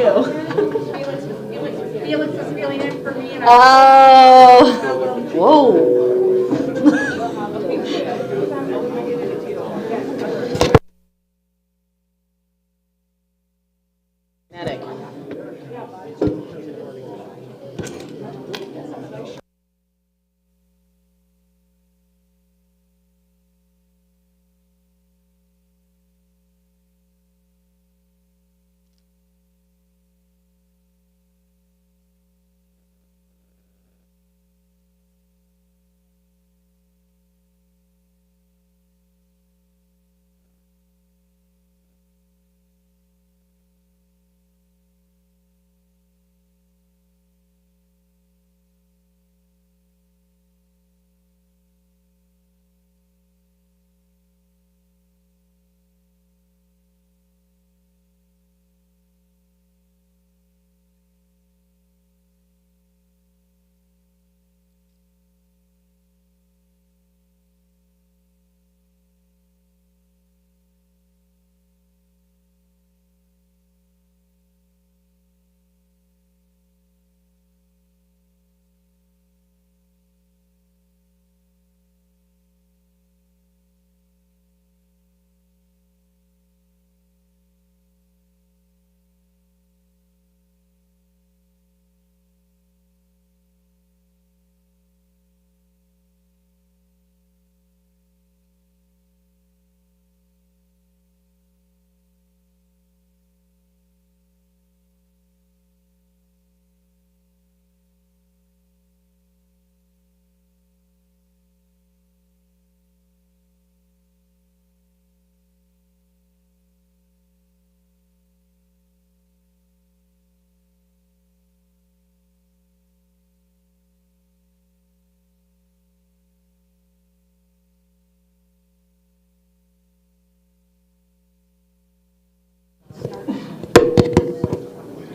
you? Felix was filling in for me. Oh, whoa.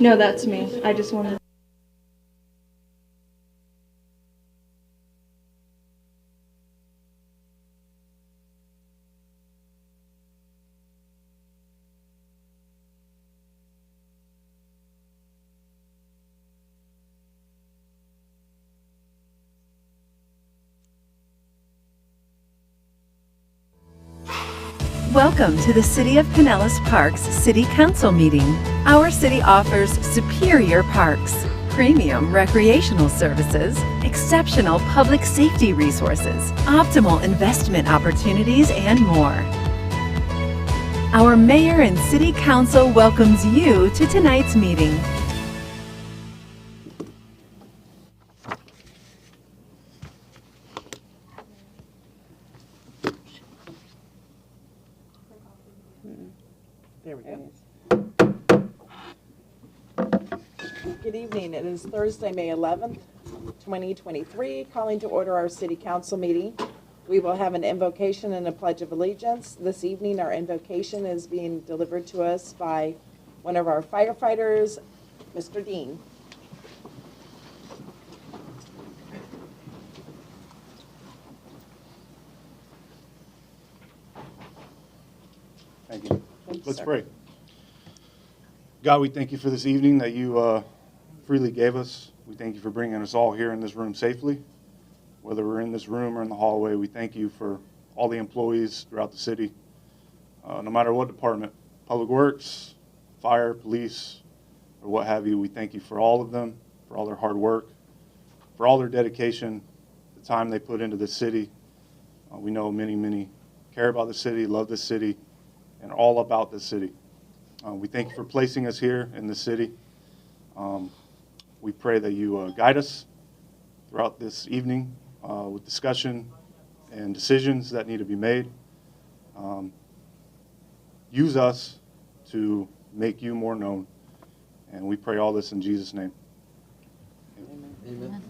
No, that's me. I just wanted. Welcome to the City of Pinellas Parks City Council meeting. Our city offers superior parks, premium recreational services, exceptional public safety resources, optimal investment opportunities, and more. Our mayor and city council welcomes you to tonight's meeting. There we go. Good evening. It is Thursday, May 11th, 2023. Calling to order our city council meeting. We will have an invocation and a pledge of allegiance. This evening, our invocation is being delivered to us by one of our firefighters, Mr. Dean. Thank you. Thank you, Let's sir. pray. God, we thank you for this evening that you freely gave us. We thank you for bringing us all here in this room safely. Whether we're in this room or in the hallway, we thank you for all the employees throughout the city, no matter what department, public works, fire, police, or what have you. We thank you for all of them, for all their hard work, for all their dedication, the time they put into the city. We know many care about the city, love the city, and all about the city. We thank you for placing us here in the city. We pray that you guide us throughout this evening with discussion and decisions that need to be made. Use us to make you more known. And we pray all this in Jesus' name. Amen.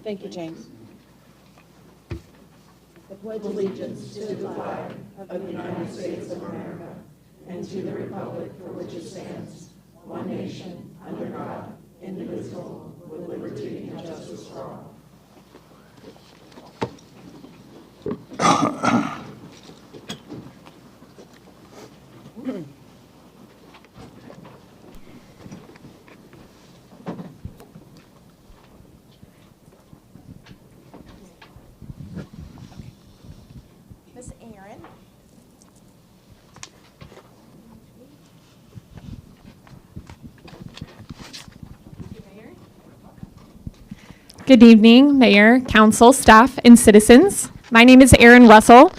Thank you, James. I pledge allegiance to the flag of the United States of America and to the republic for which it stands, one nation, under God, indivisible, with liberty and justice for all. Good evening, Mayor, Council, staff, and citizens. My name is Erin Russell,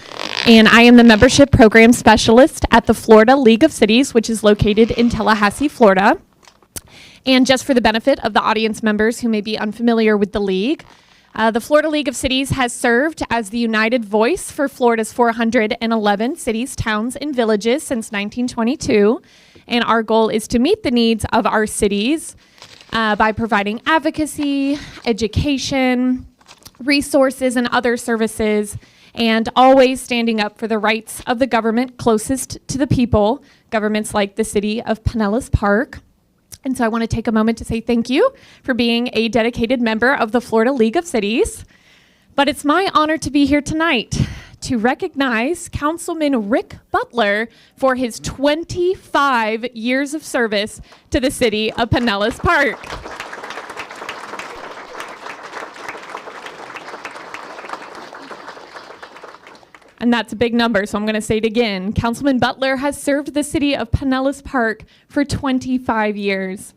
and I am the Membership Program Specialist at the Florida League of Cities, which is located in Tallahassee, Florida. And just for the benefit of the audience members who may be unfamiliar with the League, the Florida League of Cities has served as the united voice for Florida's 411 cities, towns, and villages since 1922. And our goal is to meet the needs of our cities by providing advocacy, education, resources, and other services, and always standing up for the rights of the government closest to the people, governments like the city of Pinellas Park. And so I want to take a moment to say thank you for being a dedicated member of the Florida League of Cities. But it's my honor to be here tonight to recognize Councilman Rick Butler for his 25 years of service to the city of Pinellas Park. And that's a big number, so I'm going to say it again. Councilman Butler has served the city of Pinellas Park for 25 years.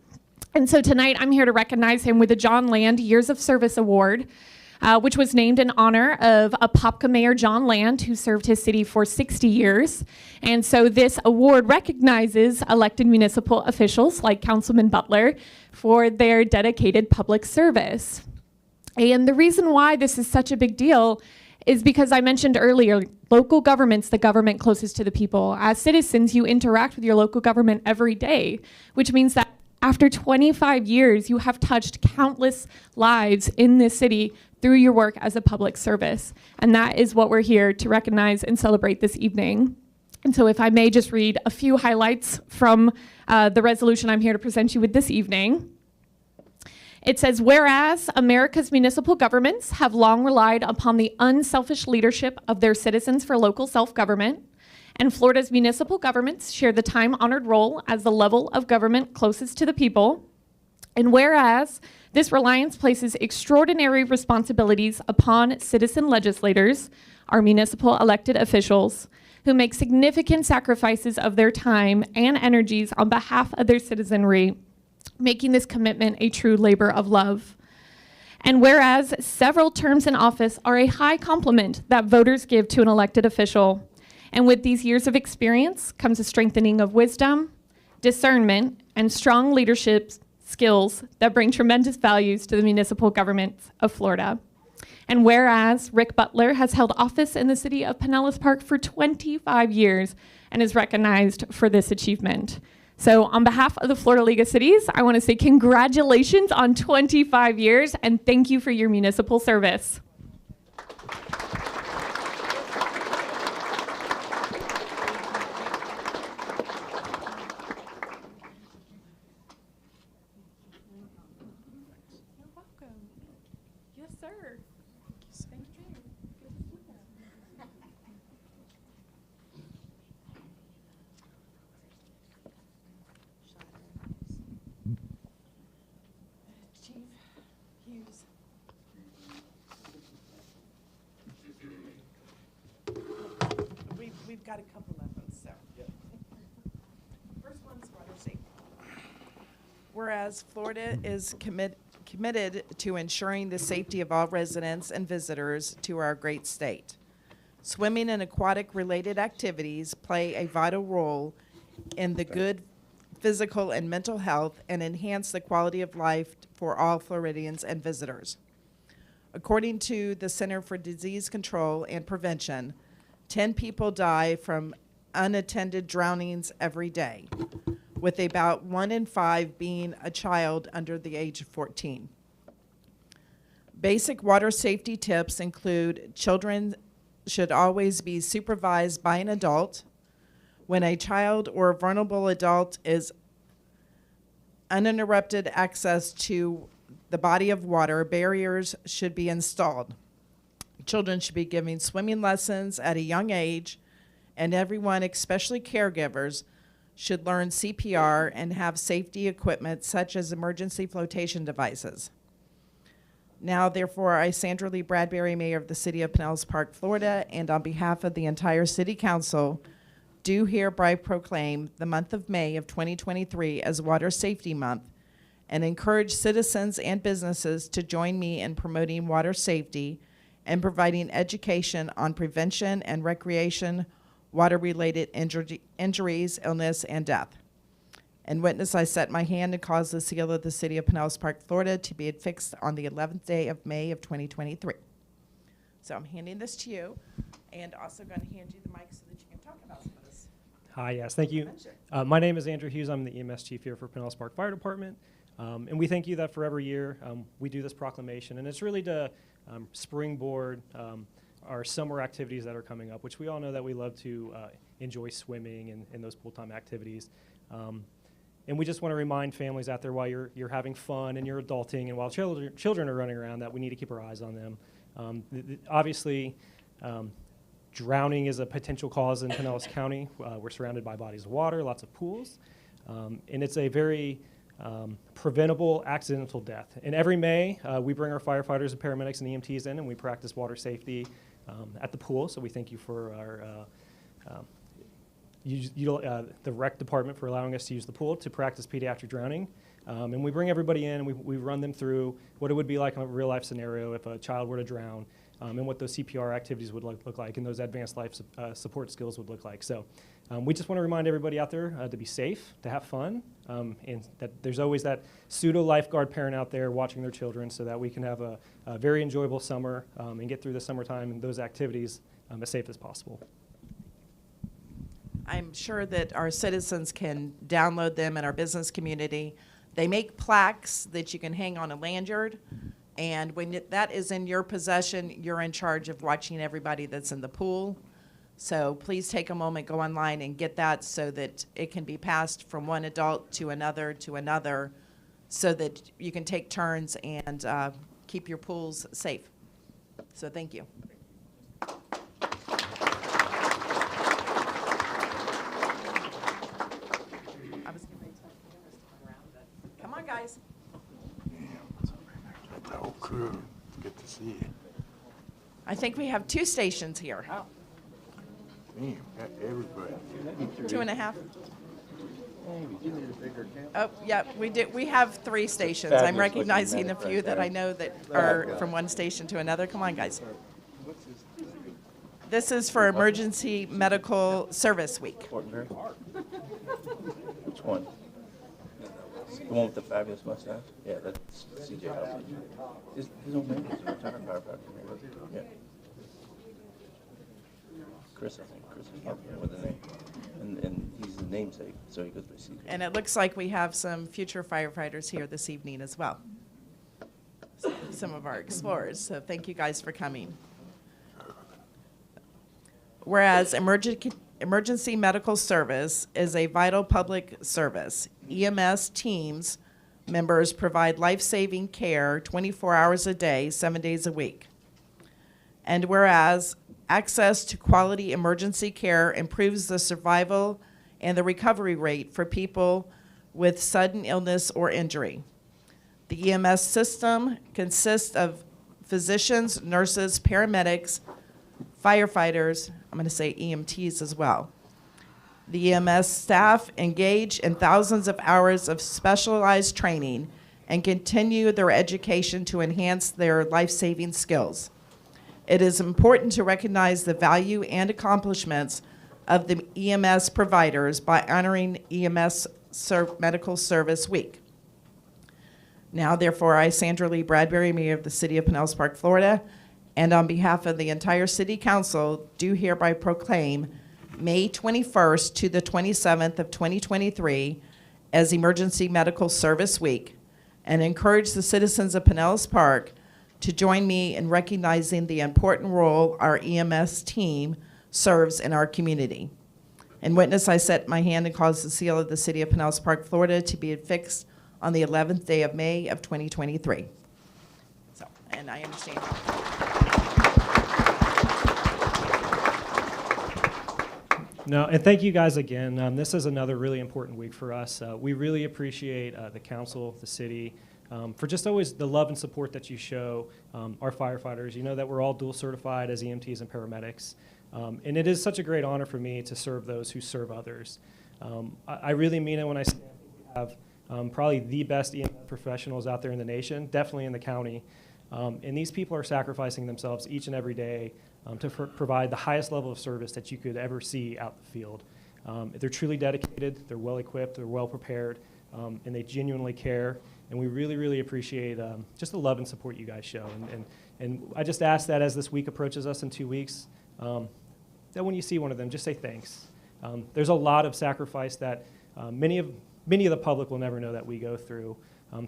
And so tonight I'm here to recognize him with the John Land Years of Service Award, which was named in honor of Apopka Mayor John Land, who served his city for 60 years. And so this award recognizes elected municipal officials like Councilman Butler for their dedicated public service. And the reason why this is such a big deal is because I mentioned earlier, local government's the government closest to the people. As citizens, you interact with your local government every day, which means that after 25 years, you have touched countless lives in this city through your work as a public service. And that is what we're here to recognize and celebrate this evening. And so if I may just read a few highlights from the resolution I'm here to present you with this evening. It says, whereas America's municipal governments have long relied upon the unselfish leadership of their citizens for local self-government, and Florida's municipal governments share the time-honored role as the level of government closest to the people, and whereas this reliance places extraordinary responsibilities upon citizen legislators, our municipal elected officials, who make significant sacrifices of their time and energies on behalf of their citizenry, making this commitment a true labor of love. And whereas several terms in office are a high compliment that voters give to an elected official, and with these years of experience comes a strengthening of wisdom, discernment, and strong leadership skills that bring tremendous values to the municipal government of Florida. And whereas Rick Butler has held office in the city of Pinellas Park for 25 years and is recognized for this achievement. So on behalf of the Florida League of Cities, I want to say congratulations on 25 years and thank you for your municipal service. You're welcome. Yes, sir. Thank you. Chief Hughes. We've got a couple of them, so. First one's water safety. Whereas Florida is committed to ensuring the safety of all residents and visitors to our great state. Swimming and aquatic-related activities play a vital role in the good physical and mental health and enhance the quality of life for all Floridians and visitors. According to the Center for Disease Control and Prevention, 10 people die from unattended drownings every day, with about 1 in 5 being a child under the age of 14. Basic water safety tips include children should always be supervised by an adult. When a child or a vulnerable adult is uninterrupted access to the body of water, barriers should be installed. Children should be given swimming lessons at a young age, and everyone, especially caregivers, should learn CPR and have safety equipment such as emergency flotation devices. Now, therefore, I, Sandra Lee Bradbury, Mayor of the City of Pinellas Park, Florida, and on behalf of the entire City Council, do hereby proclaim the month of May of 2023 as Water Safety Month and encourage citizens and businesses to join me in promoting water safety and providing education on prevention and recreation, water-related injuries, illness, and death. In witness, I set my hand and cause the seal of the City of Pinellas Park, Florida, to be affixed on the 11th day of May of 2023. So I'm handing this to you, and also going to hand you the mic so that you can talk about some of this. Hi, yes, thank you. My name is Andrew Hughes. I'm the EMS chief here for Pinellas Park Fire Department. And we thank you that for every year we do this proclamation. And it's really to springboard our summer activities that are coming up, which we all know that we love to enjoy swimming and those pool time activities. And we just want to remind families out there while you're having fun and you're adulting and while children are running around that we need to keep our eyes on them. Obviously, drowning is a potential cause in Pinellas County. We're surrounded by bodies of water, lots of pools, and it's a very preventable accidental death. And every May, we bring our firefighters and paramedics and EMTs in and we practice water safety at the pool. So we thank you for our the rec department for allowing us to use the pool to practice pediatric drowning. And we bring everybody in and we run them through what it would be like in a real life scenario if a child were to drown, and what those CPR activities would look like and those advanced life support skills would look like. So we just want to remind everybody out there to be safe, to have fun, and that there's always that pseudo lifeguard parent out there watching their children so that we can have a very enjoyable summer and get through the summertime and those activities as safe as possible. I'm sure that our citizens can download them in our business community. They make plaques that you can hang on a lanyard, and when that is in your possession, you're in charge of watching everybody that's in the pool. So please take a moment, go online and get that so that it can be passed from one adult to another, so that you can take turns and keep your pools safe. So thank you. Come on, guys. The whole crew. Good to see you. I think we have 2 stations here. Man, got everybody. 2.5. Oh, yeah, we do. We have 3 stations. I'm recognizing a few that I know that are from one station to another. Come on, guys. This is for Emergency Medical Service Week. Which one? The one with the fabulous mustache? Yeah, that's CJ House. His old name is a retired firefighter. Yeah. Chris, I think. Chris is with the name. And he's the namesake, so he goes by CJ. And it looks like we have some future firefighters here this evening as well. Some of our explorers. So thank you guys for coming. Whereas emergency medical service is a vital public service. EMS teams members provide life-saving care 24 hours a day, 7 days a week. And whereas access to quality emergency care improves the survival and the recovery rate for people with sudden illness or injury. The EMS system consists of physicians, nurses, paramedics, firefighters, I'm going to say EMTs as well. The EMS staff engage in thousands of hours of specialized training and continue their education to enhance their life-saving skills. It is important to recognize the value and accomplishments of the EMS providers by honoring EMS Medical Service Week. Now, therefore, I, Sandra Lee Bradbury, Mayor of the City of Pinellas Park, Florida, and on behalf of the entire City Council, do hereby proclaim May 21st to the 27th of 2023 as Emergency Medical Service Week, and encourage the citizens of Pinellas Park to join me in recognizing the important role our EMS team serves in our community. In witness, I set my hand and cause the seal of the City of Pinellas Park, Florida, to be affixed on the 11th day of May of 2023. So, and I understand. No, and thank you guys again. This is another really important week for us. We really appreciate the council, the city, for just always the love and support that you show our firefighters. You know that we're all dual certified as EMTs and paramedics. And it is such a great honor for me to serve those who serve others. I really mean it when I say we have probably the best EMS professionals out there in the nation, definitely in the county. And these people are sacrificing themselves each and every day to provide the highest level of service that you could ever see out in the field. They're truly dedicated, they're well equipped, they're well prepared, and they genuinely care. And we really, really appreciate just the love and support you guys show. And I just ask that as this week approaches us in 2 weeks, that when you see one of them, just say thanks. There's a lot of sacrifice that many of the public will never know that we go through.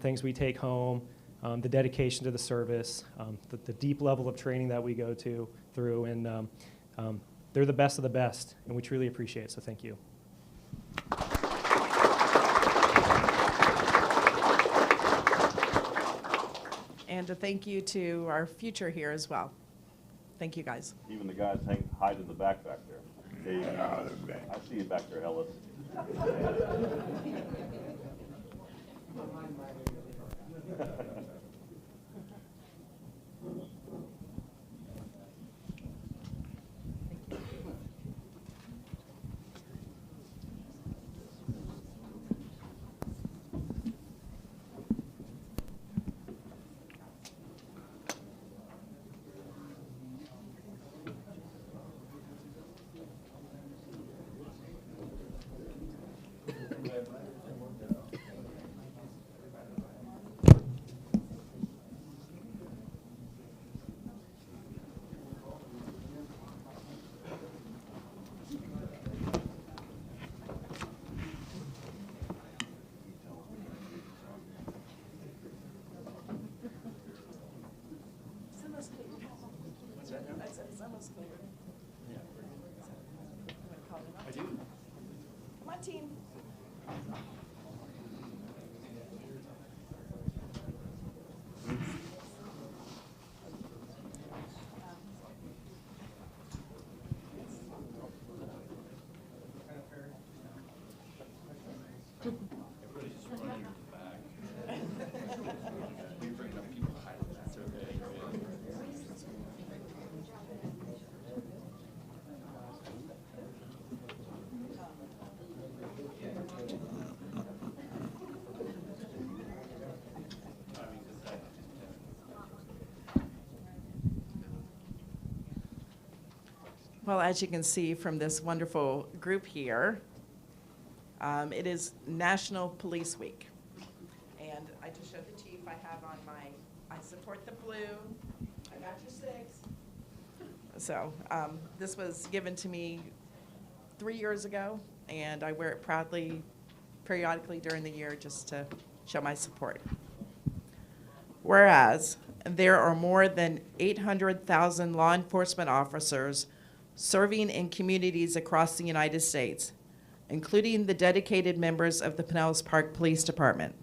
Things we take home, the dedication to the service, the deep level of training that we go through, and they're the best of the best, and we truly appreciate it, so thank you. And a thank you to our future here as well. Thank you, guys. Even the guys hide in the back there. Dave, I see you back there, Ellis. Come on, team. Well, as you can see from this wonderful group here, it is National Police Week. And I just showed the chief, I have on I support the blue, I got your 6. So this was given to me 3 years ago, and I wear it proudly periodically during the year just to show my support. Whereas there are more than 800,000 law enforcement officers serving in communities across the United States, including the dedicated members of the Pinellas Park Police Department.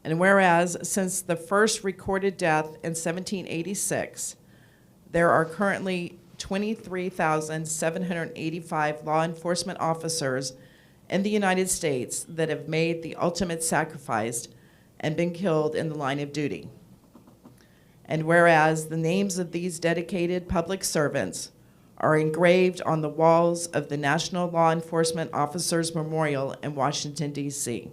And whereas since the first recorded death in 1786, there are currently 23,785 law enforcement officers in the United States that have made the ultimate sacrifice and been killed in the line of duty. And whereas the names of these dedicated public servants are engraved on the walls of the National Law Enforcement Officers Memorial in Washington, D.C.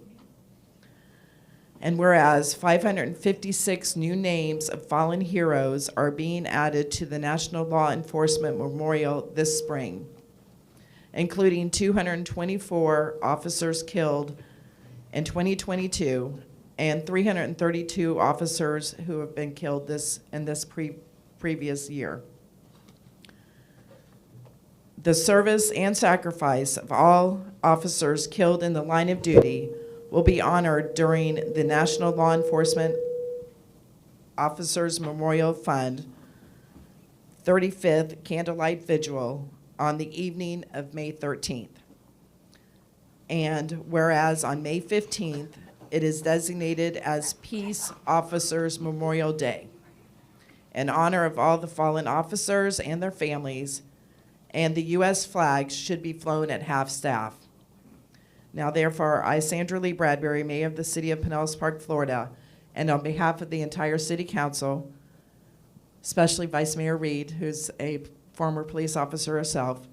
And whereas 556 new names of fallen heroes are being added to the National Law Enforcement Memorial this spring, including 224 officers killed in 2022 and 332 officers who have been killed in this previous year. The service and sacrifice of all officers killed in the line of duty will be honored during the National Law Enforcement Officers Memorial Fund 35th Candlelight Vigil on the evening of May 13th. And whereas on May 15th, it is designated as Peace Officers Memorial Day in honor of all the fallen officers and their families, and the U.S. flags should be flown at half-staff. Now, therefore, I, Sandra Lee Bradbury, Mayor of the City of Pinellas Park, Florida, and on behalf of the entire City Council, especially Vice Mayor Reed, who's a former police officer herself,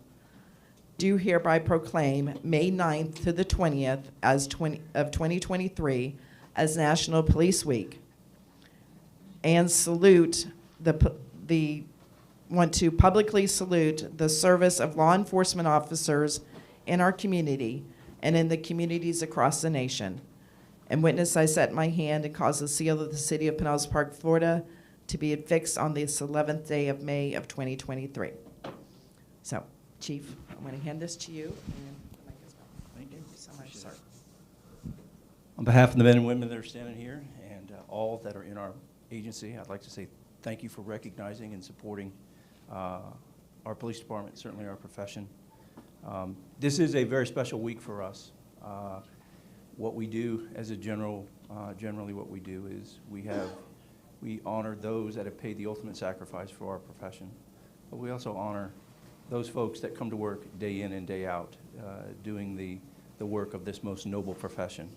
do hereby proclaim May 9th to the 20th of 2023 as National Police Week, and want to publicly salute the service of law enforcement officers in our community and in the communities across the nation. And witness, I set my hand and cause the seal of the City of Pinellas Park, Florida, to be affixed on this 11th day of May of 2023. So, Chief, I'm going to hand this to you. And the mic is back. Thank you so much, sir. On behalf of the men and women that are standing here and all that are in our agency, I'd like to say thank you for recognizing and supporting our police department, certainly our profession. This is a very special week for us. What we do as a generally what we do is we honor those that have paid the ultimate sacrifice for our profession, but we also honor those folks that come to work day in and day out doing the work of this most noble profession.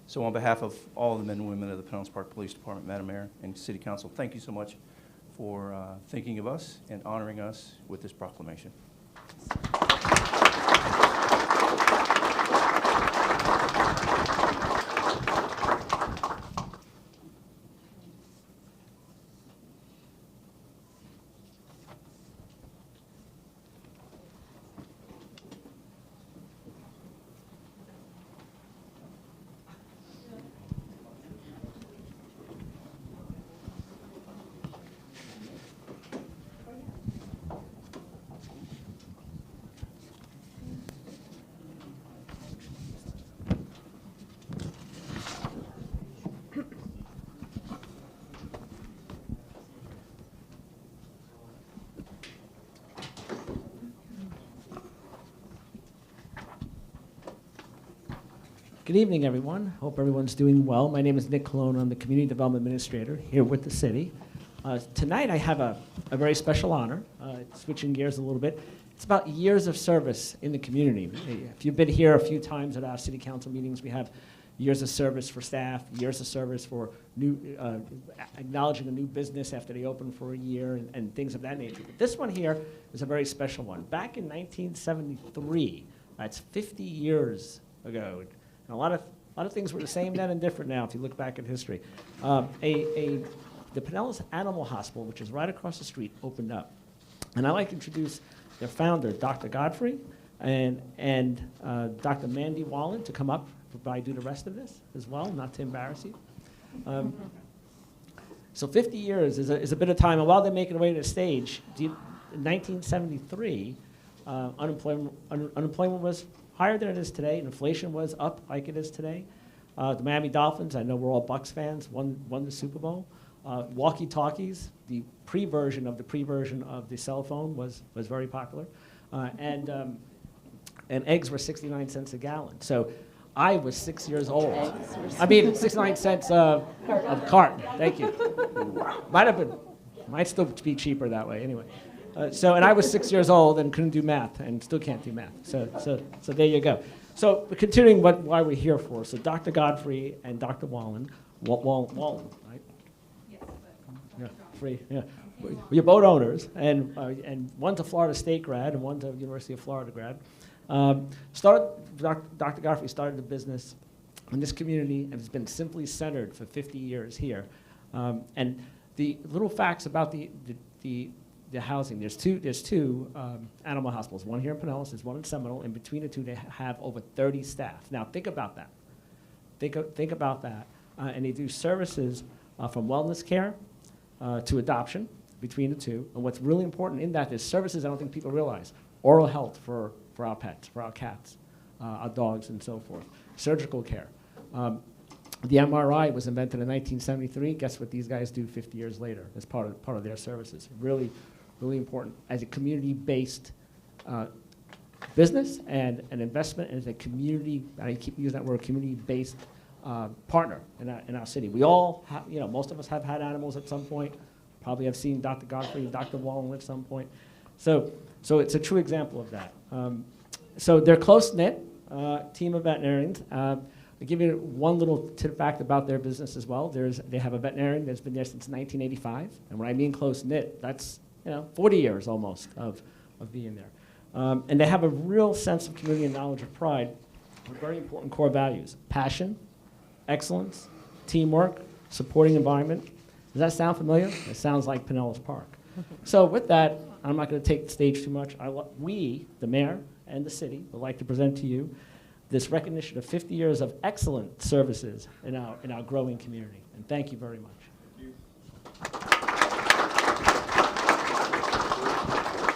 So on behalf of all the men and women of the Pinellas Park Police Department, Madam Mayor and City Council, thank you so much for thinking of us and honoring us with this proclamation. Good evening, everyone. Hope everyone's doing well. My name is Nick Colon. I'm the Community Development Administrator here with the city. Tonight I have a very special honor, switching gears a little bit. It's about years of service in the community. If you've been here a few times at our city council meetings, we have years of service for staff, years of service for acknowledging a new business after they open for a year and things of that nature. But this one here is a very special one. Back in 1973, that's 50 years ago, and a lot of things were the same then and different now if you look back at history. The Pinellas Animal Hospital, which is right across the street, opened up. And I'd like to introduce their founder, Dr. Godfrey, and Dr. Mandy Wallen to come up I do the rest of this as well, not to embarrass you. So 50 years is a bit of time, and while they're making their way to the stage, in 1973, unemployment was higher than it is today, and inflation was up like it is today. The Miami Dolphins, I know we're all Bucs fans, won the Super Bowl. Walkie-talkies, the pre-version of the cell phone was very popular. And eggs were 69 cents a gallon. So I was 6 years old. 69 cents a carton. Thank you. Might still be cheaper that way. Anyway, and I was 6 years old and couldn't do math and still can't do math. So there you go. So continuing why we're here for. So Dr. Godfrey and Dr. Wallen, right? Yes. Yeah, free. Yeah. You're both owners, and one's a Florida State grad and one's a University of Florida grad. Dr. Godfrey started the business in this community and has been simply centered for 50 years here. And the little facts about the housing, there's two animal hospitals, one here in Pinellas, there's one in Seminole, and between the two they have over 30 staff. Now think about that. Think about that. And they do services from wellness care to adoption between the two. And what's really important in that is services I don't think people realize. Oral health for our pets, for our cats, our dogs, and so forth. Surgical care. The MRI was invented in 1973. Guess what these guys do 50 years later as part of their services? Really, really important as a community-based business and an investment, and as a community, I keep using that word, community-based partner in our city. We all, most of us have had animals at some point. Probably have seen Dr. Godfrey and Dr. Wallen at some point. So it's a true example of that. So they're close-knit team of veterinarians. I'll give you one little fact about their business as well. They have a veterinarian that's been there since 1985. And when I mean close-knit, that's 40 years almost of being there. And they have a real sense of community and knowledge of pride with very important core values: passion, excellence, teamwork, supporting environment. Does that sound familiar? It sounds like Pinellas Park. So with that, I'm not going to take the stage too much. We, the mayor and the city, would like to present to you this recognition of 50 years of excellent services in our growing community. And thank you very much.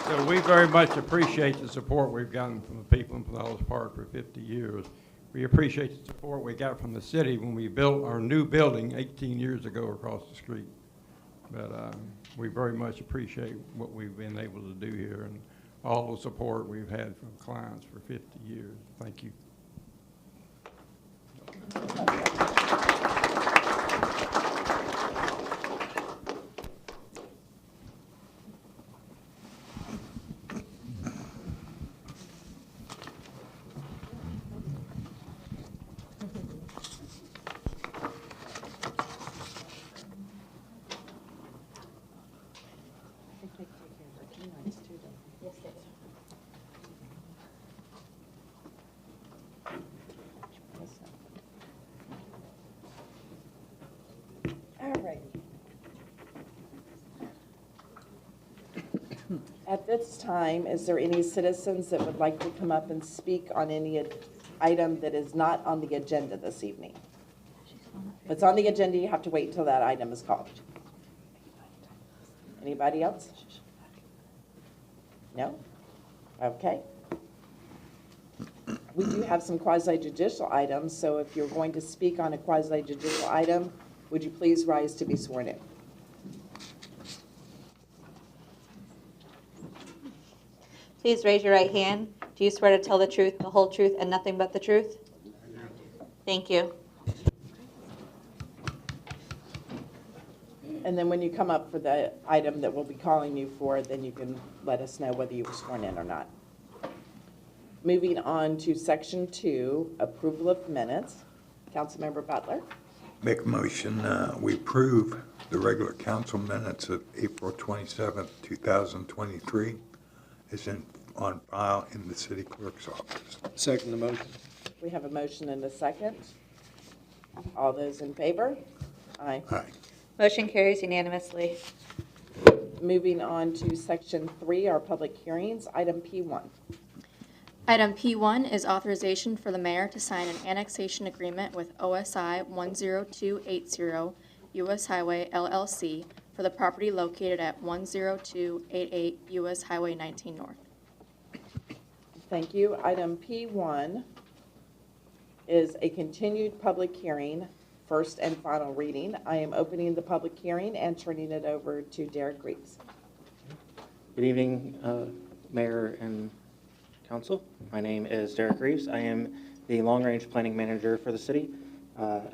So we very much appreciate the support we've gotten from the people in Pinellas Park for 50 years. We appreciate the support we got from the city when we built our new building 18 years ago across the street. But we very much appreciate what we've been able to do here and all the support we've had from clients for 50 years. Thank you. At this time, is there any citizens that would like to come up and speak on any item that is not on the agenda this evening? If it's on the agenda, you have to wait until that item is called. Anybody else? No? Okay. We do have some quasi-judicial items, so if you're going to speak on a quasi-judicial item, would you please rise to be sworn in? Please raise your right hand. Do you swear to tell the truth, the whole truth, and nothing but the truth? Thank you. And then when you come up for the item that we'll be calling you for, then you can let us know whether you were sworn in or not. Moving on to section 2, approval of minutes. Councilmember Butler. Make a motion, we approve the regular council minutes of April 27th, 2023. Is on file in the city clerk's office. Second the motion. We have a motion and a second. All those in favor? Aye. Aye. Motion carries unanimously. Moving on to section 3, our public hearings, item P1. Item P1 is authorization for the mayor to sign an annexation agreement with OSI 10280 U.S. Highway LLC for the property located at 10288 U.S. Highway 19 North. Thank you. Item P1 is a continued public hearing, first and final reading. I am opening the public hearing and turning it over to Derek Reeves. Good evening, Mayor and Council. My name is Derek Reeves. I am the long-range planning manager for the city.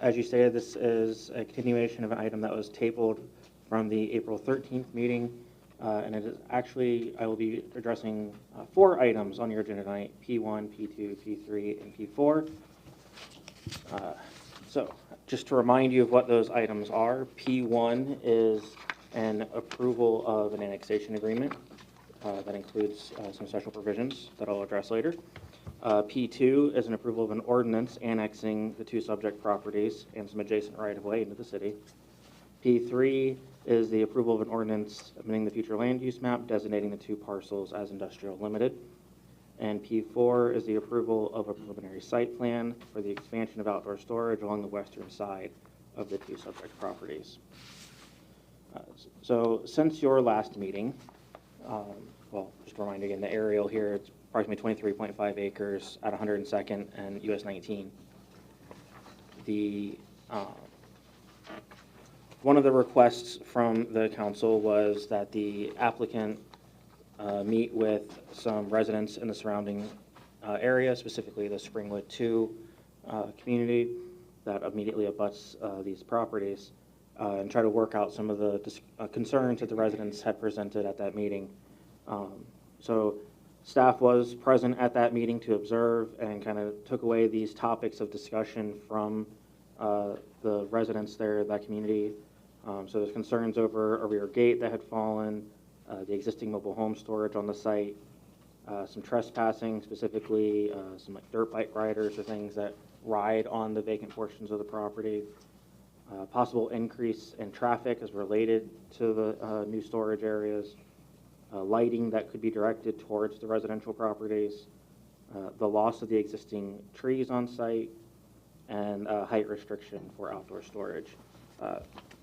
As you stated, this is a continuation of an item that was tabled from the April 13th meeting, and it is actually, I will be addressing 4 items on your agenda tonight: P1, P2, P3, and P4. So just to remind you of what those items are, P1 is an approval of an annexation agreement that includes some special provisions that I'll address later. P2 is an approval of an ordinance annexing the 2 subject properties and some adjacent right-of-way into the city. P3 is the approval of an ordinance amending the future land use map designating the 2 parcels as industrial limited. And P4 is the approval of a preliminary site plan for the expansion of outdoor storage along the western side of the 2 subject properties. So since your last meeting, well, just to remind you again, the aerial here, it's approximately 23.5 acres at 102nd and US 19. One of the requests from the council was that the applicant meet with some residents in the surrounding area, specifically the Springwood 2 community that immediately abuts these properties, and try to work out some of the concerns that the residents had presented at that meeting. So staff was present at that meeting to observe and kind of took away these topics of discussion from the residents there, that community. So there's concerns over a rear gate that had fallen, the existing mobile home storage on the site, some trespassing, specifically some like dirt bike riders or things that ride on the vacant portions of the property. Possible increase in traffic is related to the new storage areas. Lighting that could be directed towards the residential properties. The loss of the existing trees on site, and height restriction for outdoor storage.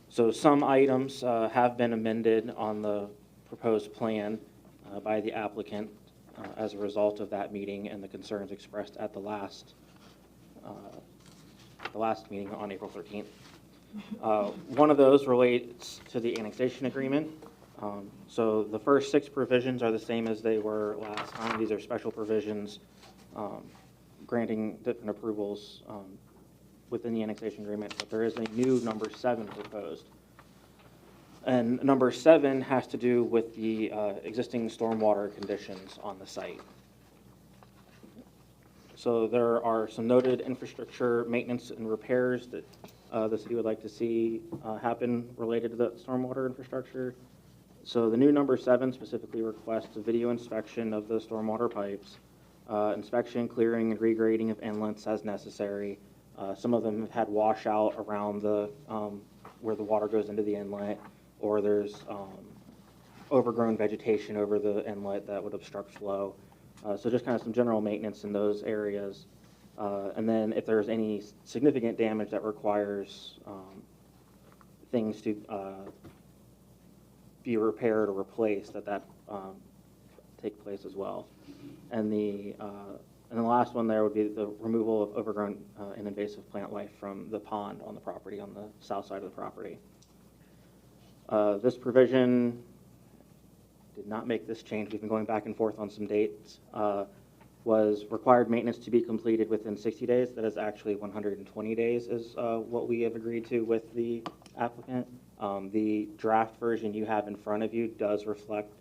So some items have been amended on the proposed plan by the applicant as a result of that meeting and the concerns expressed at the last meeting on April 13th. One of those relates to the annexation agreement. So the first 6 provisions are the same as they were last time. These are special provisions granting different approvals within the annexation agreement, but there is a new number 7 proposed. And number 7 has to do with the existing stormwater conditions on the site. So there are some noted infrastructure maintenance and repairs that the city would like to see happen related to the stormwater infrastructure. So the new number 7 specifically requests a video inspection of the stormwater pipes, inspection, clearing, and regrading of inlets as necessary. Some of them have had washout around the where the water goes into the inlet, or there's overgrown vegetation over the inlet that would obstruct flow. So just kind of some general maintenance in those areas. And then if there's any significant damage that requires things to be repaired or replaced, that take place as well. And the last one there would be the removal of overgrown and invasive plant life from the pond on the property, on the south side of the property. This provision did not make this change. We've been going back and forth on some dates. Was required maintenance to be completed within 60 days. That is actually 120 days is what we have agreed to with the applicant. The draft version you have in front of you does reflect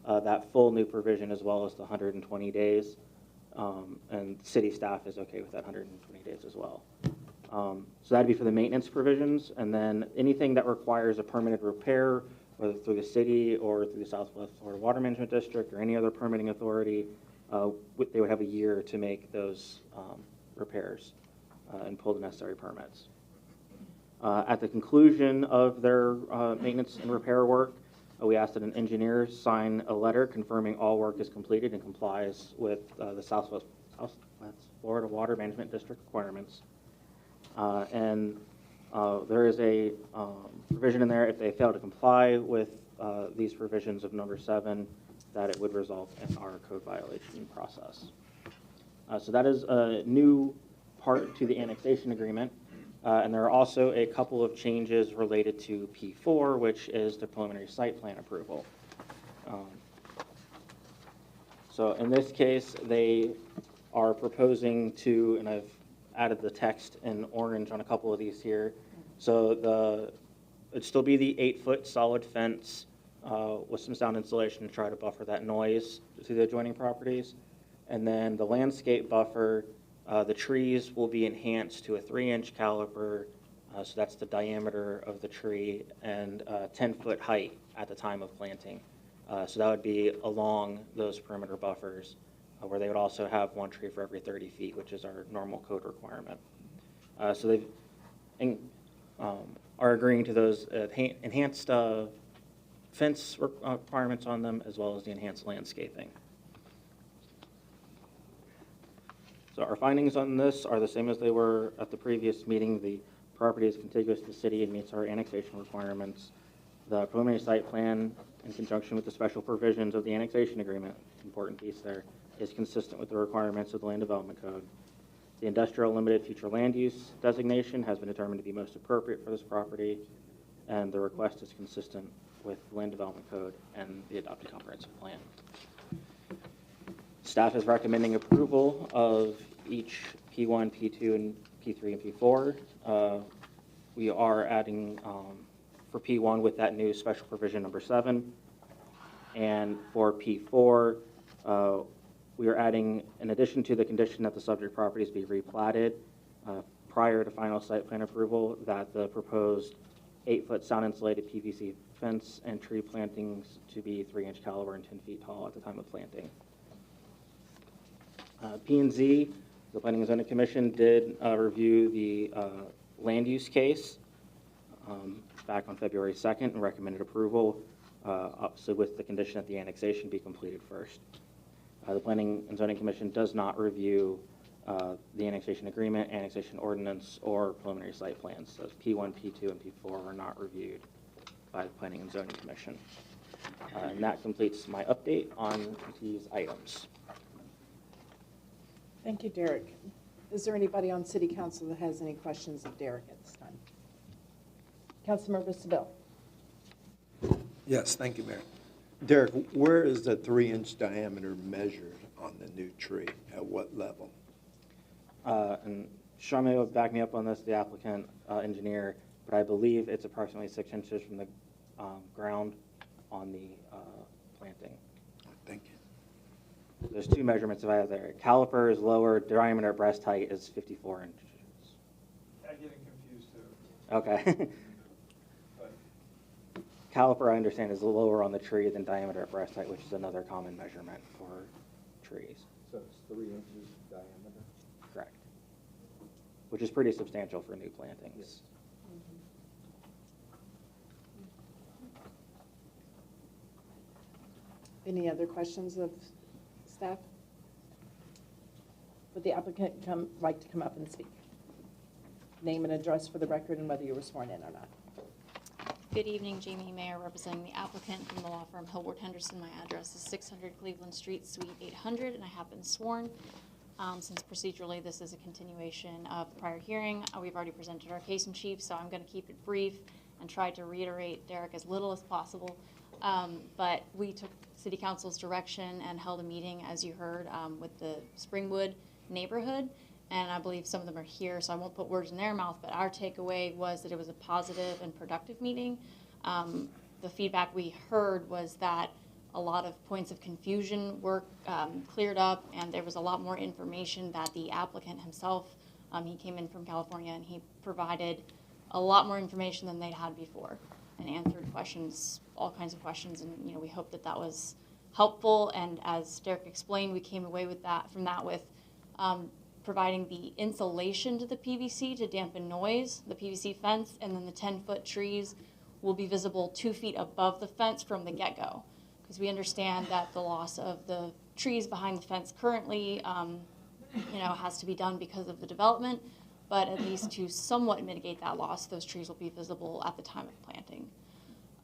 that full new provision as well as the 120 days. And city staff is okay with that 120 days as well. So that'd be for the maintenance provisions. And then anything that requires a permitted repair, whether through the city or through the Southwest Florida Water Management District or any other permitting authority, they would have a year to make those repairs and pull the necessary permits. At the conclusion of their maintenance and repair work, we asked that an engineer sign a letter confirming all work is completed and complies with the Southwest Florida Water Management District requirements. And there is a provision in there, if they fail to comply with these provisions of number 7, that it would result in our code violation process. So that is a new part to the annexation agreement. And there are also a couple of changes related to P4, which is the preliminary site plan approval. So in this case, they are proposing to, and I've added the text in orange on a couple of these here. So it'd still be the 8-foot solid fence with some sound insulation to try to buffer that noise to the adjoining properties. And then the landscape buffer, the trees will be enhanced to a 3-inch caliper, so that's the diameter of the tree, and 10-foot height at the time of planting. So that would be along those perimeter buffers, where they would also have 1 tree for every 30 feet, which is our normal code requirement. So they are agreeing to those enhanced fence requirements on them, as well as the enhanced landscaping. So our findings on this are the same as they were at the previous meeting. The property is contiguous to the city and meets our annexation requirements. The preliminary site plan, in conjunction with the special provisions of the annexation agreement, important piece there, is consistent with the requirements of the Land Development Code. The industrial limited future land use designation has been determined to be most appropriate for this property, and the request is consistent with the Land Development Code and the adopted comprehensive plan. Staff is recommending approval of each P1, P2, and P3 and P4. We are adding for P1 with that new special provision number 7. And for P4, we are adding, in addition to the condition that the subject properties be replatted prior to final site plan approval, that the proposed 8-foot sound insulated PVC fence and tree plantings to be 3-inch caliber and 10 feet tall at the time of planting. P&Z, the Planning and Zoning Commission, did review the land use case back on February 2nd and recommended approval, obviously with the condition that the annexation be completed first. The Planning and Zoning Commission does not review the annexation agreement, annexation ordinance, or preliminary site plans. So P1, P2, and P4 are not reviewed by the Planning and Zoning Commission. And that completes my update on these items. Thank you, Derek. Is there anybody on City Council that has any questions of Derek at this time? Councilmember Seville. Yes, thank you, Mayor. Derek, where is the 3-inch diameter measured on the new tree? At what level? And Sean may back me up on this, the applicant engineer, but I believe it's approximately 6 inches from the ground on the planting. Thank you. There's two measurements if I have there. Caliper is lower, diameter breast height is 54 inches. I'm getting confused too. Okay. Caliper, I understand, is lower on the tree than diameter at breast height, which is another common measurement for trees. So it's 3 inches diameter? Correct. Which is pretty substantial for new plantings. Any other questions of staff? Would the applicant like to come up and speak? Name and address for the record and whether you were sworn in or not. Good evening, Jamie Mayer, representing the applicant from the law firm Hillward Henderson. My address is 600 Cleveland Street, Suite 800, and I have been sworn. Since procedurally this is a continuation of the prior hearing, we've already presented our case in chief, so I'm going to keep it brief and try to reiterate Derek as little as possible. But we took City Council's direction and held a meeting, as you heard, with the Springwood neighborhood. And I believe some of them are here, so I won't put words in their mouth, but our takeaway was that it was a positive and productive meeting. The feedback we heard was that a lot of points of confusion were cleared up, and there was a lot more information that the applicant himself, he came in from California, and he provided a lot more information than they'd had before and answered questions, all kinds of questions, and we hope that that was helpful. And as Derek explained, we came away with from that with providing the insulation to the PVC to dampen noise, the PVC fence, and then the 10-foot trees will be visible 2 feet above the fence from the get-go. Because we understand that the loss of the trees behind the fence currently, has to be done because of the development, but at least to somewhat mitigate that loss, those trees will be visible at the time of planting.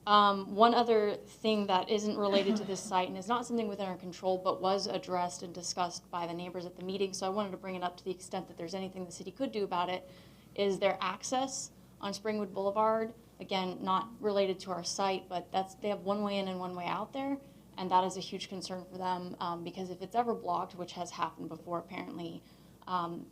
One other thing that isn't related to this site and is not something within our control, but was addressed and discussed by the neighbors at the meeting, so I wanted to bring it up to the extent that there's anything the city could do about it, is their access on Springwood Boulevard. Again, not related to our site, but they have one way in and one way out there, and that is a huge concern for them because if it's ever blocked, which has happened before apparently,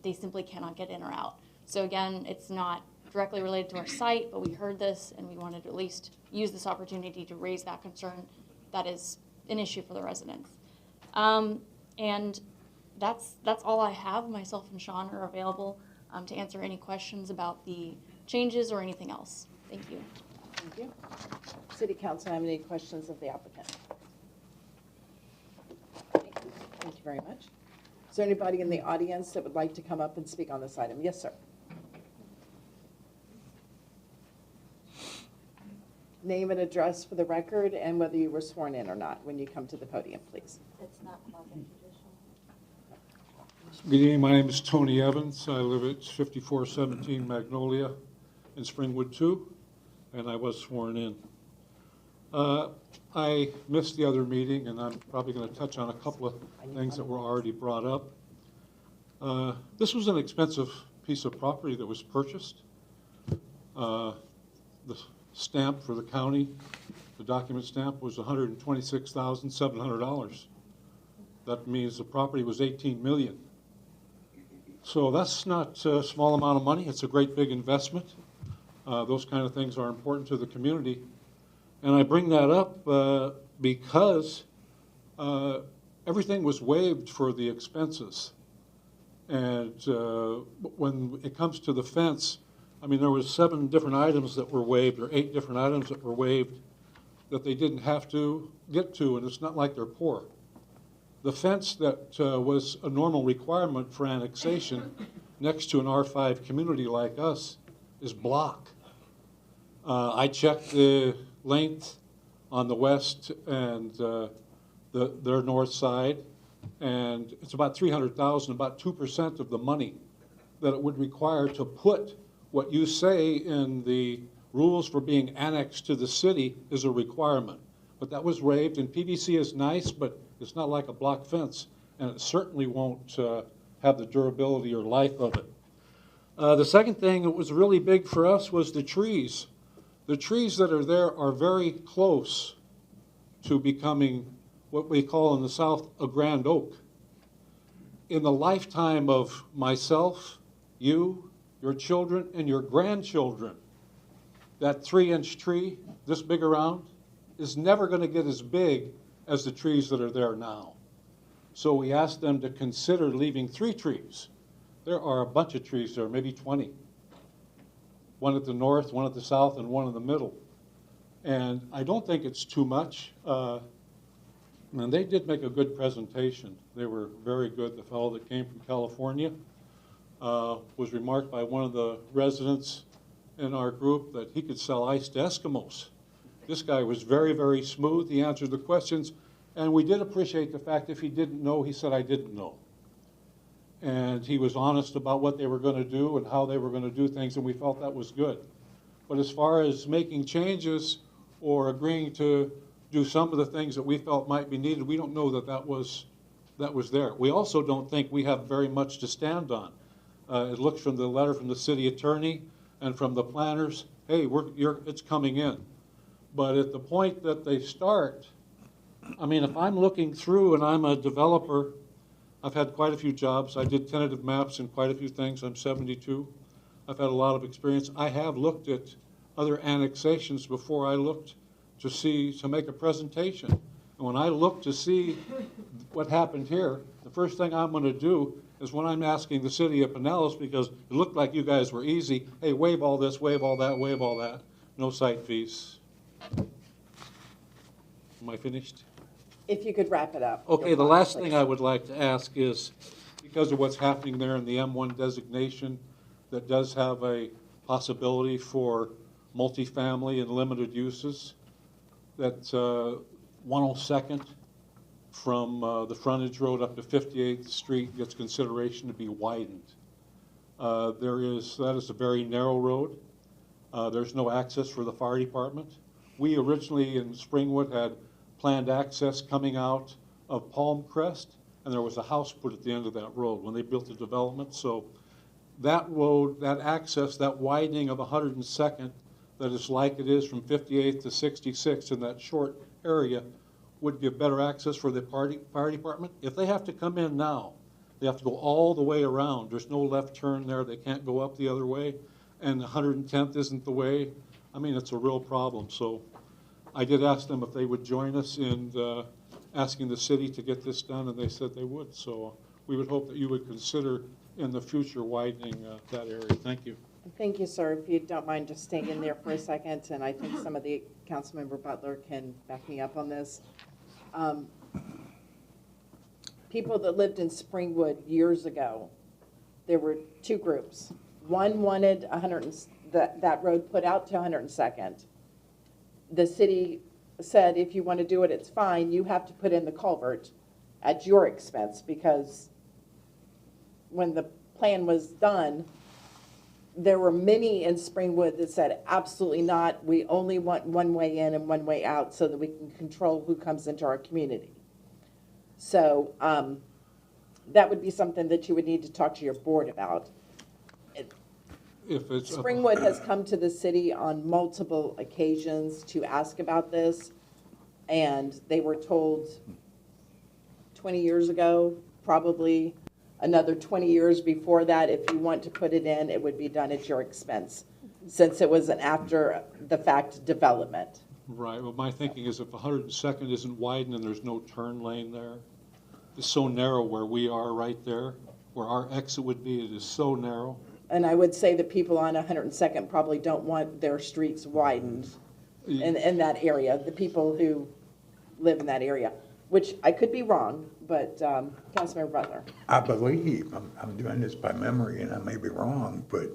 they simply cannot get in or out. So again, it's not directly related to our site, but we heard this and we wanted to at least use this opportunity to raise that concern that is an issue for the residents. And that's all I have. Myself and Sean are available to answer any questions about the changes or anything else. Thank you. Thank you. City Council, have any questions of the applicant? Thank you very much. Is there anybody in the audience that would like to come up and speak on this item? Yes, sir. Name and address for the record and whether you were sworn in or not when you come to the podium, please. It's not traditional. Good evening. My name is Tony Evans. I live at 5417 Magnolia in Springwood 2, and I was sworn in. I missed the other meeting, and I'm probably going to touch on a couple of things that were already brought up. This was an expensive piece of property that was purchased. The stamp for the county, the document stamp, was $126,700. That means the property was $18 million. So that's not a small amount of money. It's a great big investment. Those kind of things are important to the community. And I bring that up because everything was waived for the expenses. And when it comes to the fence, I mean, there was 7 different items that were waived, or 8 different items that were waived that they didn't have to get to, and it's not like they're poor. The fence that was a normal requirement for annexation next to an R5 community like us is block. I checked the length on the west and their north side, and it's about $300,000, about 2% of the money that it would require to put what you say in the rules for being annexed to the city is a requirement. But that was waived, and PVC is nice, but it's not like a block fence, and it certainly won't have the durability or life of it. The second thing that was really big for us was the trees. The trees that are there are very close to becoming what we call in the South a grand oak. In the lifetime of myself, you, your children, and your grandchildren, that 3-inch tree, this big around, is never going to get as big as the trees that are there now. So we asked them to consider leaving 3 trees. There are a bunch of trees there, maybe 20. One at the north, one at the south, and one in the middle. And I don't think it's too much. And they did make a good presentation. They were very good. The fellow that came from California was remarked by one of the residents in our group that he could sell ice to Eskimos. This guy was very, very smooth. He answered the questions. And we did appreciate the fact if he didn't know, he said, I didn't know. And he was honest about what they were going to do and how they were going to do things, and we felt that was good. But as far as making changes or agreeing to do some of the things that we felt might be needed, we don't know that that was there. We also don't think we have very much to stand on. It looks from the letter from the city attorney and from the planners, hey, it's coming in. But at the point that they start, I mean, if I'm looking through and I'm a developer, I've had quite a few jobs. I did tentative maps and quite a few things. I'm 72. I've had a lot of experience. I have looked at other annexations before I looked to make a presentation. And when I look to see what happened here, the first thing I'm going to do is when I'm asking the city of Pinellas, because it looked like you guys were easy, hey, waive all this, waive all that, waive all that. No site fees. Am I finished? If you could wrap it up. Okay, the last thing I would like to ask is, because of what's happening there in the M1 designation, that does have a possibility for multifamily and limited uses, that 102nd from the frontage road up to 58th Street gets consideration to be widened. That is a very narrow road. There's no access for the fire department. We originally in Springwood had planned access coming out of Palmcrest, and there was a house put at the end of that road when they built the development. So that road, that access, that widening of 102nd, that is like it is from 58th to 66th in that short area, would give better access for the fire department. If they have to come in now, they have to go all the way around. There's no left turn there. They can't go up the other way. And 110th isn't the way. I mean, it's a real problem. So I did ask them if they would join us in asking the city to get this done, and they said they would. So we would hope that you would consider in the future widening that area. Thank you. Thank you, sir. If you don't mind just staying in there for a second, and I think some of the Councilmember Butler can back me up on this. People that lived in Springwood years ago, there were 2 groups. One wanted that road put out to 102nd. The city said, if you want to do it, it's fine. You have to put in the culvert at your expense, because when the plan was done, there were many in Springwood that said, absolutely not. We only want one way in and one way out so that we can control who comes into our community. So that would be something that you would need to talk to your board about. Springwood has come to the city on multiple occasions to ask about this, and they were told 20 years ago, probably another 20 years before that, if you want to put it in, it would be done at your expense, since it was an after-the-fact development. Right. Well, my thinking is if 102nd isn't widened and there's no turn lane there, it's so narrow where we are right there, where our exit would be, it is so narrow. And I would say the people on 102nd probably don't want their streets widened in that area, the people who live in that area, which I could be wrong, but Councilmember Butler. I believe, I'm doing this by memory and I may be wrong, but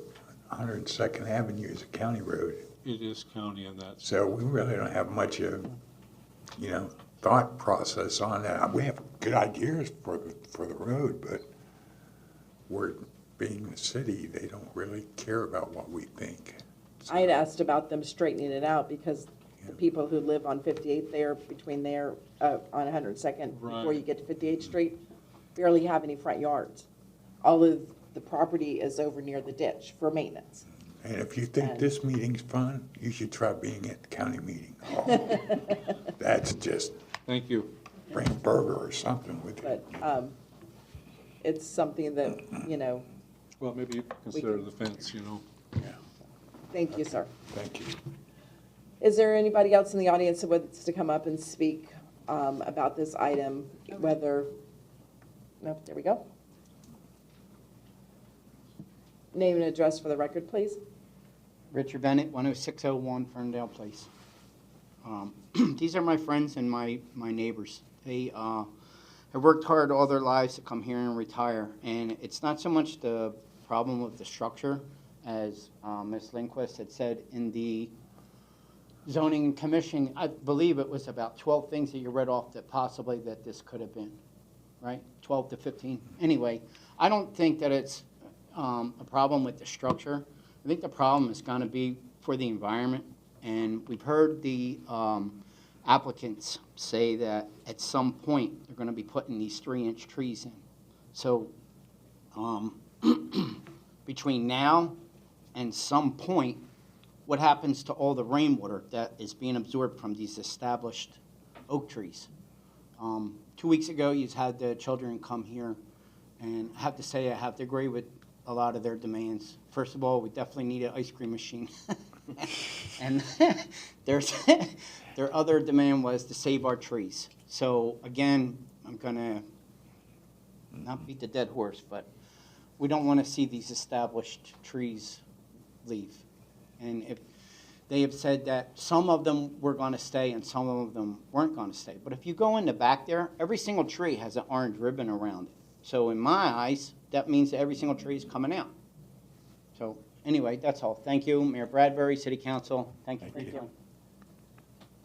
102nd Avenue is a county road. It is county and that's. So we really don't have much of, thought process on that. We have good ideas for the road, but we're being the city, they don't really care about what we think. I had asked about them straightening it out because the people who live on 58th there, between there, on 102nd, before you get to 58th Street, barely have any front yards. All of the property is over near the ditch for maintenance. And if you think this meeting's fun, you should try being at the county meeting. Oh, that's just. Thank you. Bring a burger or something with you. But it's something that, Well, maybe you consider the fence, Yeah. Thank you, sir. Thank you. Is there anybody else in the audience that wants to come up and speak about this item, whether, no, there we go. Name and address for the record, please. Richard Bennett, 10601 Ferndale Place. These are my friends and my neighbors. They have worked hard all their lives to come here and retire, and it's not so much the problem with the structure, as Ms. Lindquist had said in the zoning commission. I believe it was about 12 things that you read off that possibly that this could have been, right? 12 to 15. Anyway, I don't think that it's a problem with the structure. I think the problem is going to be for the environment, and we've heard the applicants say that at some point they're going to be putting these 3-inch trees in. So between now and some point, what happens to all the rainwater that is being absorbed from these established oak trees? 2 weeks ago, you had the children come here, and I have to say I have to agree with a lot of their demands. First of all, we definitely need an ice cream machine. And their other demand was to save our trees. So again, I'm gonna not beat the dead horse, but we don't want to see these established trees leave. And if they have said that some of them were going to stay and some of them weren't going to stay. But if you go in the back there, every single tree has an orange ribbon around it. So in my eyes, that means that every single tree is coming out. So anyway, that's all. Thank you, Mayor Bradbury, City Council. Thank you for your time.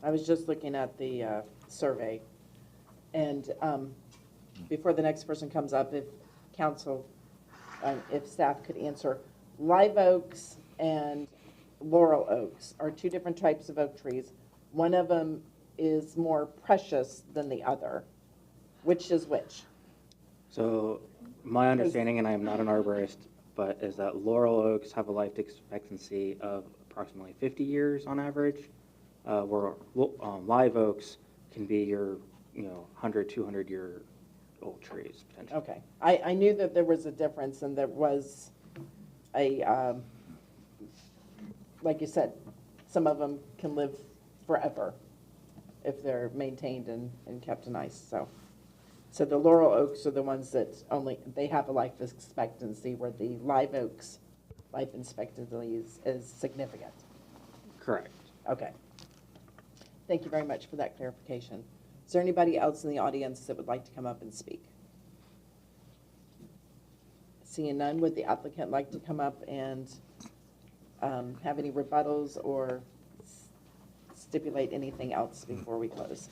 I was just looking at the survey, and before the next person comes up, if council, if staff could answer, live oaks and laurel oaks are two different types of oak trees. One of them is more precious than the other. Which is which? So my understanding, and I am not an arborist, but is that laurel oaks have a life expectancy of approximately 50 years on average, where live oaks can be your 100, 200-year old trees, potentially. Okay. I knew that there was a difference, and there was a, like you said, some of them can live forever if they're maintained and kept nice. So the laurel oaks are the ones that they have a life expectancy, where the live oaks life expectancy is significant. Correct. Okay. Thank you very much for that clarification. Is there anybody else in the audience that would like to come up and speak? Seeing none, would the applicant like to come up and have any rebuttals or stipulate anything else before we close?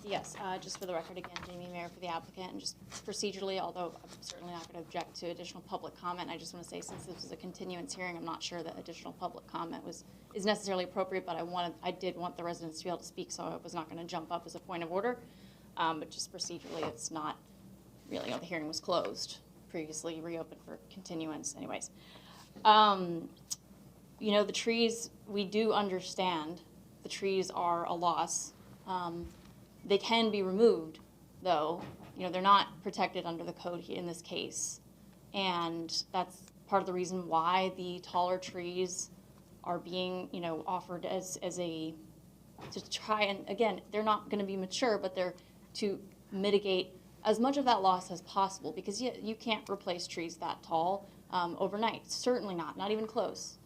Yes, just for the record again, Jamie Mayer for the applicant, and just procedurally, although I'm certainly not going to object to additional public comment, I just want to say, since this is a continuance hearing, I'm not sure that additional public comment is necessarily appropriate, but I did want the residents to be able to speak, so I was not going to jump up as a point of order. But just procedurally, it's not really, the hearing was closed, previously reopened for continuance anyways. The trees, we do understand the trees are a loss. They can be removed, though. They're not protected under the code in this case. And that's part of the reason why the taller trees are being, offered to try and, again, they're not going to be mature, but they're to mitigate as much of that loss as possible, because you can't replace trees that tall overnight. Certainly not even close.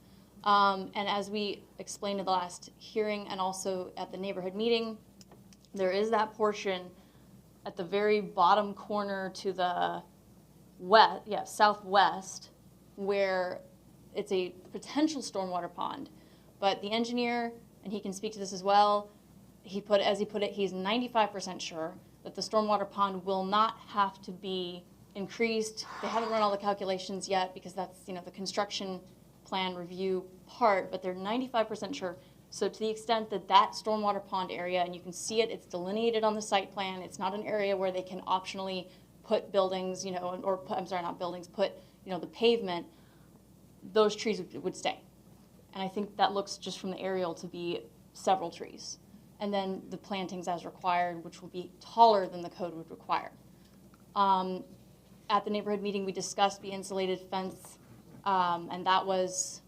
And as we explained in the last hearing and also at the neighborhood meeting, there is that portion at the very bottom corner to the southwest, where it's a potential stormwater pond. But the engineer, and he can speak to this as well, he's 95% sure that the stormwater pond will not have to be increased. They haven't run all the calculations yet because that's, the construction plan review part, but they're 95% sure. So to the extent that that stormwater pond area, and you can see it, it's delineated on the site plan, it's not an area where they can optionally put buildings, put the pavement, those trees would stay. And I think that looks just from the aerial to be several trees. And then the plantings as required, which will be taller than the code would require. At the neighborhood meeting, we discussed the insulated fence, and that was,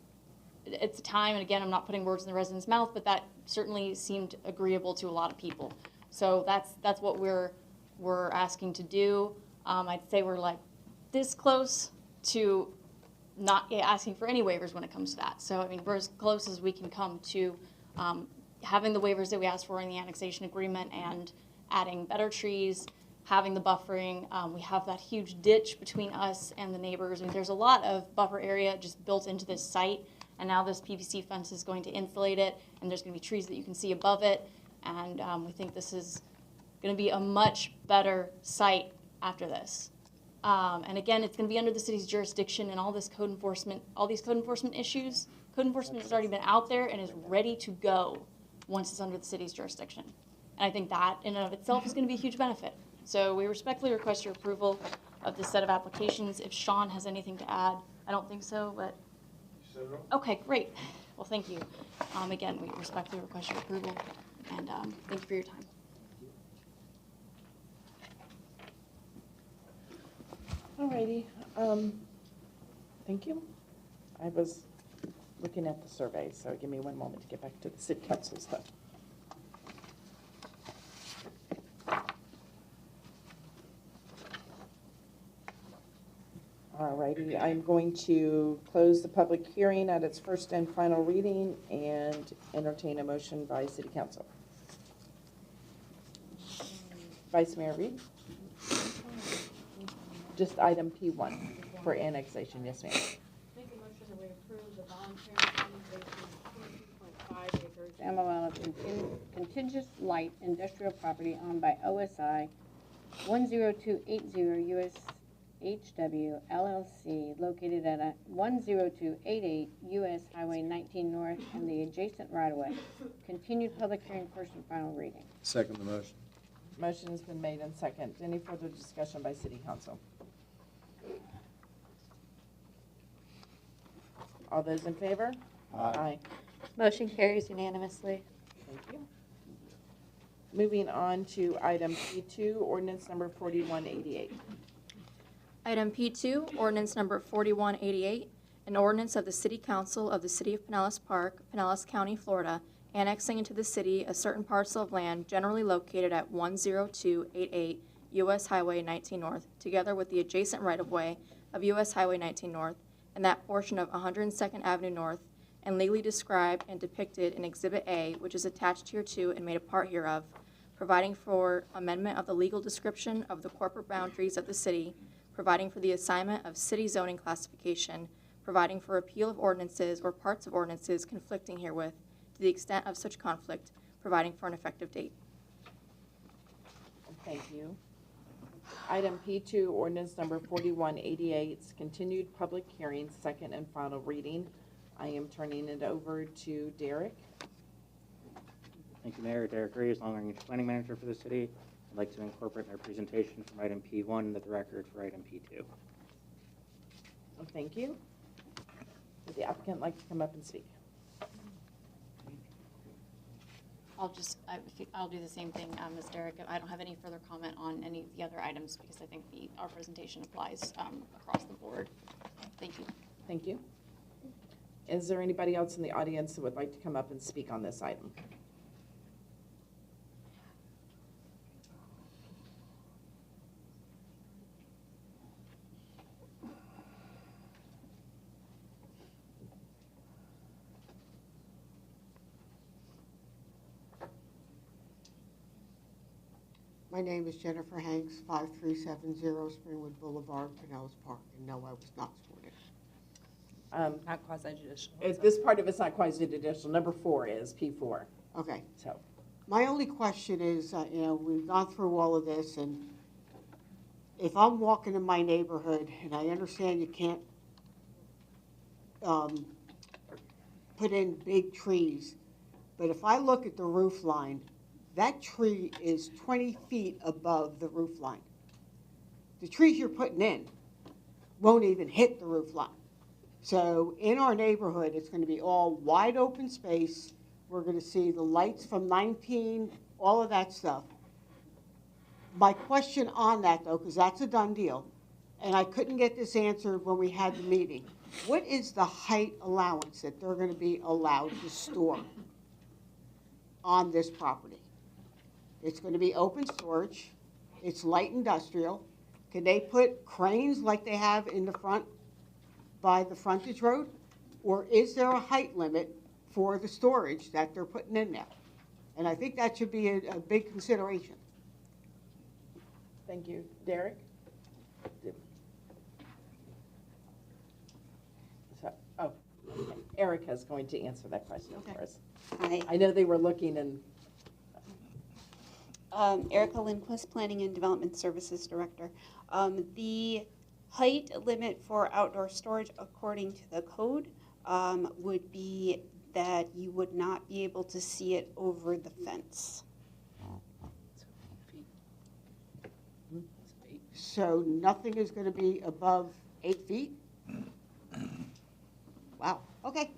at the time, and again, I'm not putting words in the resident's mouth, but that certainly seemed agreeable to a lot of people. So that's what we're asking to do. I'd say we're like this close to not asking for any waivers when it comes to that. So, I mean, we're as close as we can come to having the waivers that we asked for in the annexation agreement and adding better trees, having the buffering. We have that huge ditch between us and the neighbors. I mean, there's a lot of buffer area just built into this site, and now this PVC fence is going to insulate it, and there's going to be trees that you can see above it, and we think this is going to be a much better site after this. And again, it's going to be under the city's jurisdiction, and all these code enforcement issues, code enforcement has already been out there and is ready to go once it's under the city's jurisdiction. And I think that in and of itself is going to be a huge benefit. So we respectfully request your approval of this set of applications. If Sean has anything to add, I don't think so, but. Okay, great. Well, thank you. Again, we respectfully request your approval, and thank you for your time. Alrighty, thank you. I was looking at the survey, so give me one moment to get back to the city council stuff. Alrighty, I'm going to close the public hearing at its first and final reading and entertain a motion by city council. Vice Mayor Reed? Just item P1 for annexation, yes ma'am. Make a motion that we approve the voluntary annexation of 22.5 acres MOL of contingent light industrial property owned by OSI 10280 US HW LLC located at 10288 US Highway 19 North and the adjacent right-of-way. Continued public hearing, first and final reading. Second the motion. Motion has been made and second. Any further discussion by city council? All those in favor? Aye. Motion carries unanimously. Thank you. Moving on to item P2, ordinance number 4188. Item P2, ordinance number 4188, an ordinance of the City Council of the City of Pinellas Park, Pinellas County, Florida, annexing into the city a certain parcel of land generally located at 10288 US Highway 19 North, together with the adjacent right-of-way of US Highway 19 North and that portion of 102nd Avenue North, and legally described and depicted in Exhibit A, which is attached hereto and made a part hereof, providing for amendment of the legal description of the corporate boundaries of the city, providing for the assignment of city zoning classification, providing for repeal of ordinances or parts of ordinances conflicting herewith, to the extent of such conflict, providing for an effective date. Thank you. Item P2, ordinance number 4188, continued public hearing, second and final reading. I am turning it over to Derek. Thank you, Mayor. Derek Reeves, long-range planning manager for the city. I'd like to incorporate my presentation from item P1 into the record for item P2. Thank you. Would the applicant like to come up and speak? I'll do the same thing as Derek. I don't have any further comment on any of the other items because I think our presentation applies across the board. Thank you. Thank you. Is there anybody else in the audience that would like to come up and speak on this item? My name is Jennifer Hanks, 5370 Springwood Boulevard, Pinellas Park, and no, I was not sworn in. Not quasi-judicial. This part of it's not quasi-judicial. Number 4 is P4. Okay. So, My only question is, we've gone through all of this, and if I'm walking in my neighborhood, and I understand you can't put in big trees, but if I look at the roof line, that tree is 20 feet above the roof line. The trees you're putting in won't even hit the roof line. So in our neighborhood, it's going to be all wide open space. We're going to see the lights from 19, all of that stuff. My question on that, though, because that's a done deal, and I couldn't get this answered when we had the meeting. What is the height allowance that they're going to be allowed to store on this property? It's going to be open storage. It's light industrial. Can they put cranes like they have in the front by the frontage road? Or is there a height limit for the storage that they're putting in there? And I think that should be a big consideration. thank you. Derek? So, okay. Erica's going to answer that question for us. Hi. I know they were looking and Erica Lindquist, Planning and Development Services Director. The height limit for outdoor storage, according to the code, would be that you would not be able to see it over the fence. So nothing is going to be above 8 feet? Wow, okay.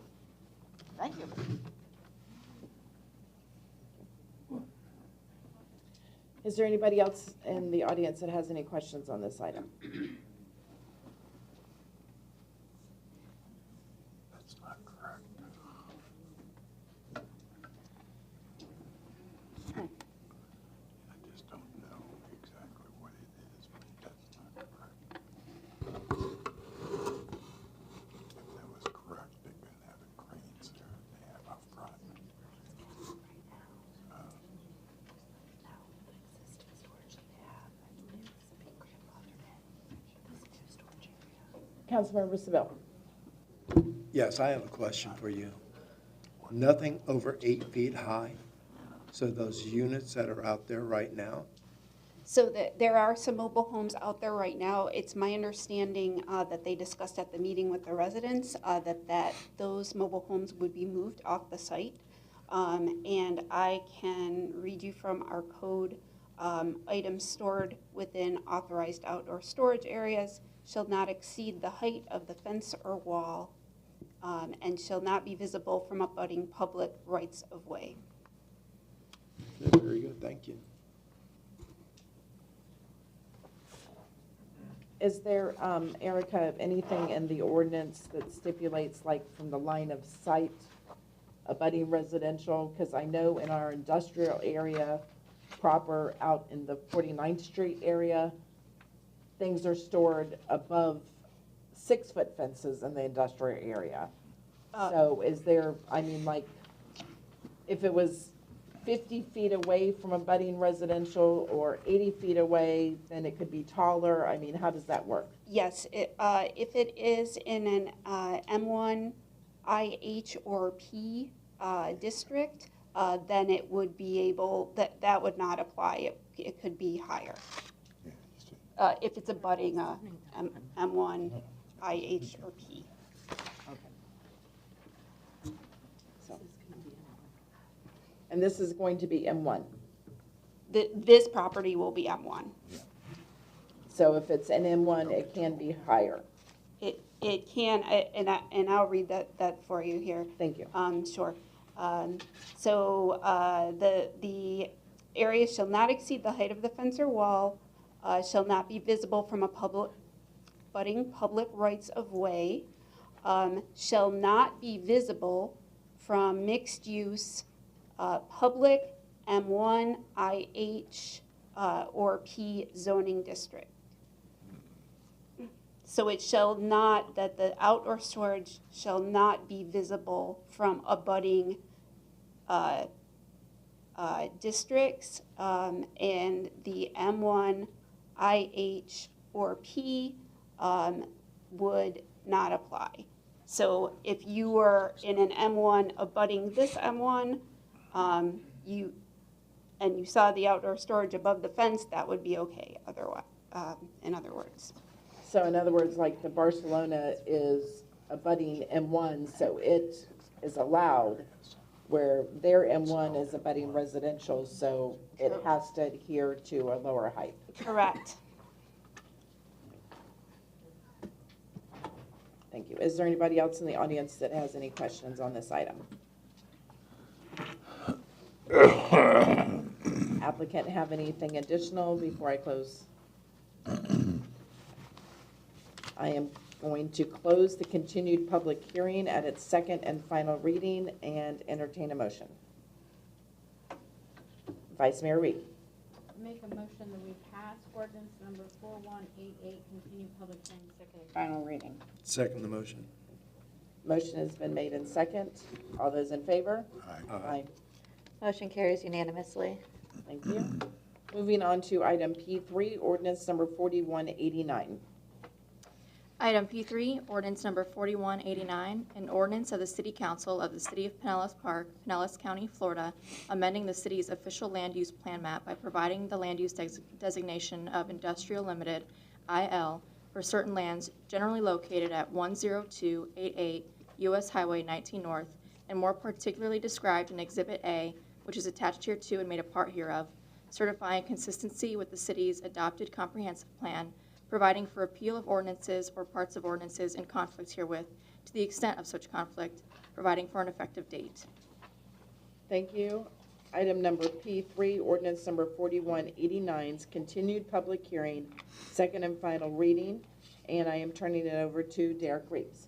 Thank you. is there anybody else in the audience that has any questions on this item? That's not correct. I just don't know exactly what it is, but that's not correct. If that was correct, they've been having cranes there they have up front. Councilmember Seville. Yes, I have a question for you. Nothing over 8 feet high? So those units that are out there right now? So there are some mobile homes out there right now. It's my understanding that they discussed at the meeting with the residents that those mobile homes would be moved off the site. And I can read you from our code, items stored within authorized outdoor storage areas shall not exceed the height of the fence or wall and shall not be visible from abutting public rights of way. Very good, thank you. Is there, Erica, anything in the ordinance that stipulates, like, from the line of sight, abutting residential? Because I know in our industrial area, proper out in the 49th Street area, things are stored above 6-foot fences in the industrial area. So is there, I mean, like, if it was 50 feet away from a budding residential or 80 feet away, then it could be taller? I mean, how does that work? Yes, if it is in an M1, IH, or P district, then it would be able, that would not apply. It could be higher. If it's abutting M1, IH, or P. So, and this is going to be M1? This property will be M1. So if it's an M1, it can be higher? It can, and I'll read that for you here. Thank you. Sure. So the area shall not exceed the height of the fence or wall, shall not be visible from a abutting public rights of way, shall not be visible from mixed use public M1, IH, or P zoning district. So it shall not, that the outdoor storage shall not be visible from abutting districts, and the M1, IH, or P would not apply. So if you were in an M1 abutting this M1, you saw the outdoor storage above the fence, that would be okay otherwise, in other words. So in other words, like the Barcelona is abutting M1, so it is allowed, where their M1 is abutting residential, so it has to adhere to a lower height. Correct. Thank you. Is there anybody else in the audience that has any questions on this item? Applicant have anything additional before I close? I am going to close the continued public hearing at its second and final reading and entertain a motion. Vice Mayor Reed. Make a motion that we pass ordinance number 4188, continue public hearing, second and final reading. Second the motion. Motion has been made in second. All those in favor? Aye. Motion carries unanimously. Thank you. Moving on to item P3, ordinance number 4189. Item P3, ordinance number 4189, an ordinance of the City Council of the City of Pinellas Park, Pinellas County, Florida, amending the city's official land use plan map by providing the land use designation of Industrial Limited, IL, for certain lands generally located at 10288 U.S. Highway 19 North, and more particularly described in Exhibit A, which is attached hereto and made a part hereof, certifying consistency with the city's adopted comprehensive plan, providing for appeal of ordinances or parts of ordinances in conflict herewith, to the extent of such conflict, providing for an effective date. Thank you. Item number P3, ordinance number 4189's continued public hearing, second and final reading, and I am turning it over to Derek Reeves.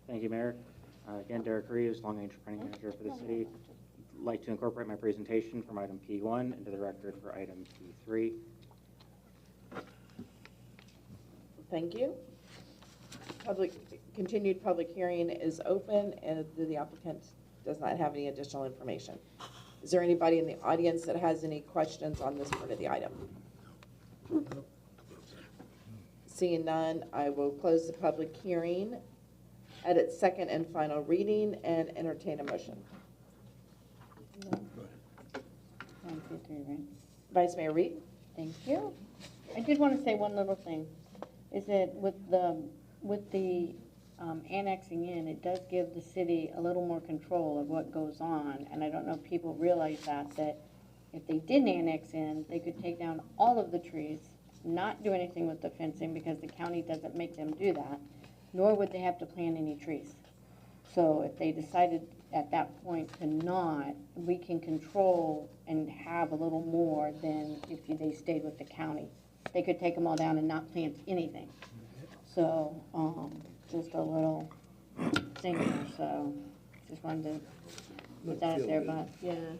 Thank you, Mayor. Again, Derek Reeves, Long Range Planning Manager for the city. I'd like to incorporate my presentation from item P1 into the record for item P3. Thank you. Continued public hearing is open, and the applicant does not have any additional information. Is there anybody in the audience that has any questions on this part of the item? Seeing none, I will close the public hearing at its second and final reading and entertain a motion. Vice Mayor Reed. Thank you. I did want to say one little thing. Is that with the annexing in, it does give the city a little more control of what goes on, and I don't know if people realize that if they didn't annex in, they could take down all of the trees, not do anything with the fencing because the county doesn't make them do that, nor would they have to plant any trees. So if they decided at that point to not, we can control and have a little more than if they stayed with the county. They could take them all down and not plant anything. So, just a little thing there, so just wanted to put that out there, but, yeah.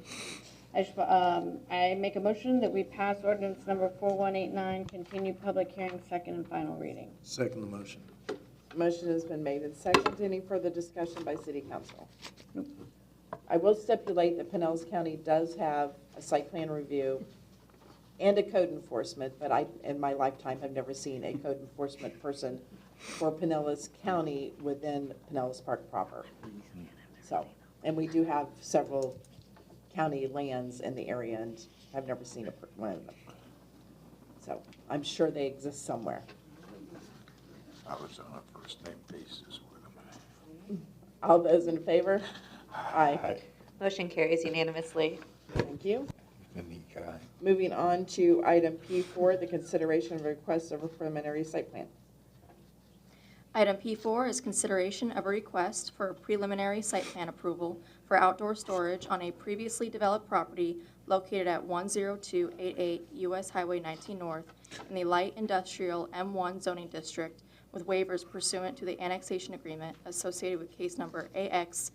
I make a motion that we pass ordinance number 4189, continue public hearing, second and final reading. Second the motion. Motion has been made and seconded. Any further discussion by City Council? I will stipulate that Pinellas County does have a site plan review and a code enforcement, but I, in my lifetime, have never seen a code enforcement person for Pinellas County within Pinellas Park proper. So, and we do have several county lands in the area, and I've never seen one of them. So, I'm sure they exist somewhere. I was on a first name basis with them. All those in favor? Aye. Motion carries unanimously. Thank you. The neat guy. Moving on to item P4, the consideration of request of a preliminary site plan. Item P4 is consideration of a request for a preliminary site plan approval for outdoor storage on a previously developed property located at 10288 U.S. Highway 19 North in the Light Industrial M1 zoning district with waivers pursuant to the annexation agreement associated with case number AX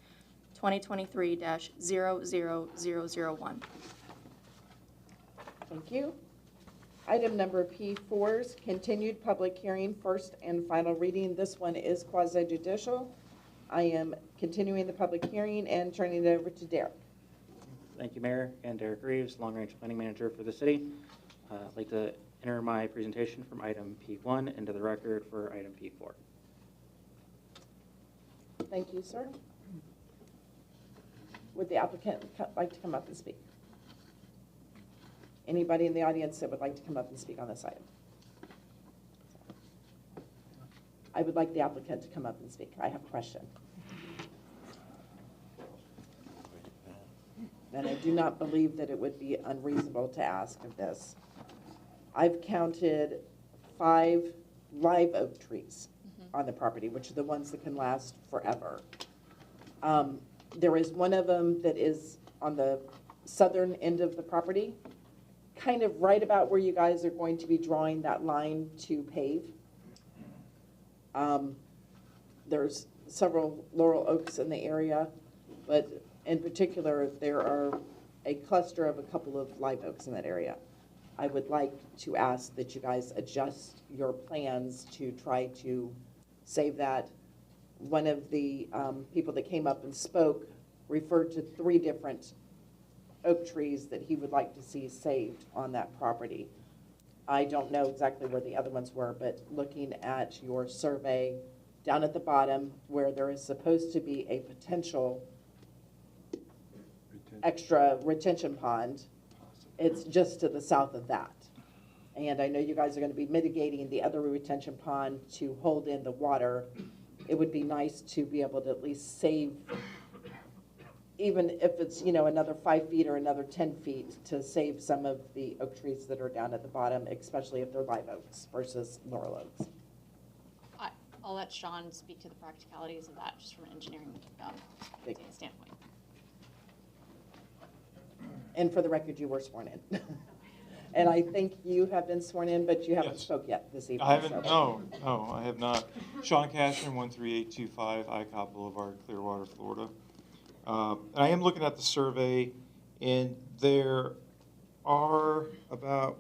2023-00001. Thank you. Item number P4's continued public hearing, first and final reading. This one is quasi-judicial. I am continuing the public hearing and turning it over to Derek. Thank you, Mayor, and Derek Reeves, Long Range Planning Manager for the city. I'd like to enter my presentation from item P1 into the record for item P4. Thank you, sir. Would the applicant like to come up and speak? Anybody in the audience that would like to come up and speak on this item? I would like the applicant to come up and speak. I have a question. And I do not believe that it would be unreasonable to ask of this. I've counted 5 live oak trees on the property, which are the ones that can last forever. There is one of them that is on the southern end of the property, kind of right about where you guys are going to be drawing that line to pave. There's several laurel oaks in the area, but in particular, there are a cluster of a couple of live oaks in that area. I would like to ask that you guys adjust your plans to try to save that. One of the people that came up and spoke referred to 3 different oak trees that he would like to see saved on that property. I don't know exactly where the other ones were, but looking at your survey down at the bottom where there is supposed to be a potential extra retention pond, it's just to the south of that. And I know you guys are going to be mitigating the other retention pond to hold in the water. It would be nice to be able to at least save, even if it's, you know, another 5 feet or another 10 feet, to save some of the oak trees that are down at the bottom, especially if they're live oaks versus laurel oaks. I'll let Sean speak to the practicalities of that, just from an engineering standpoint. And for the record, you were sworn in. And I think you have been sworn in, but you haven't spoke yet this evening. I haven't, no, I have not. Sean Cashman, 13825 ICOP Boulevard, Clearwater, Florida. I am looking at the survey, and there are about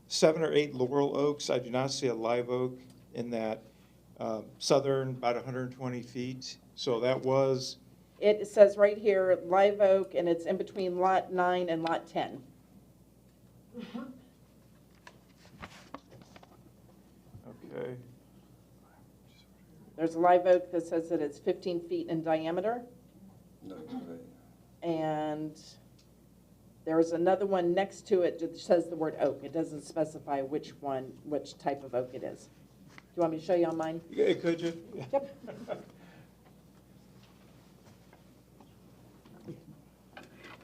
7 or 8 laurel oaks. I do not see a live oak in that southern, about 120 feet. So that was... It says right here, live oak, and it's in between lot 9 and lot 10. Okay. There's a live oak that says that it's 15 feet in diameter. And there's another one next to it that says the word oak. It doesn't specify which one, which type of oak it is. Do you want me to show you on mine? Yeah, could you? Yep.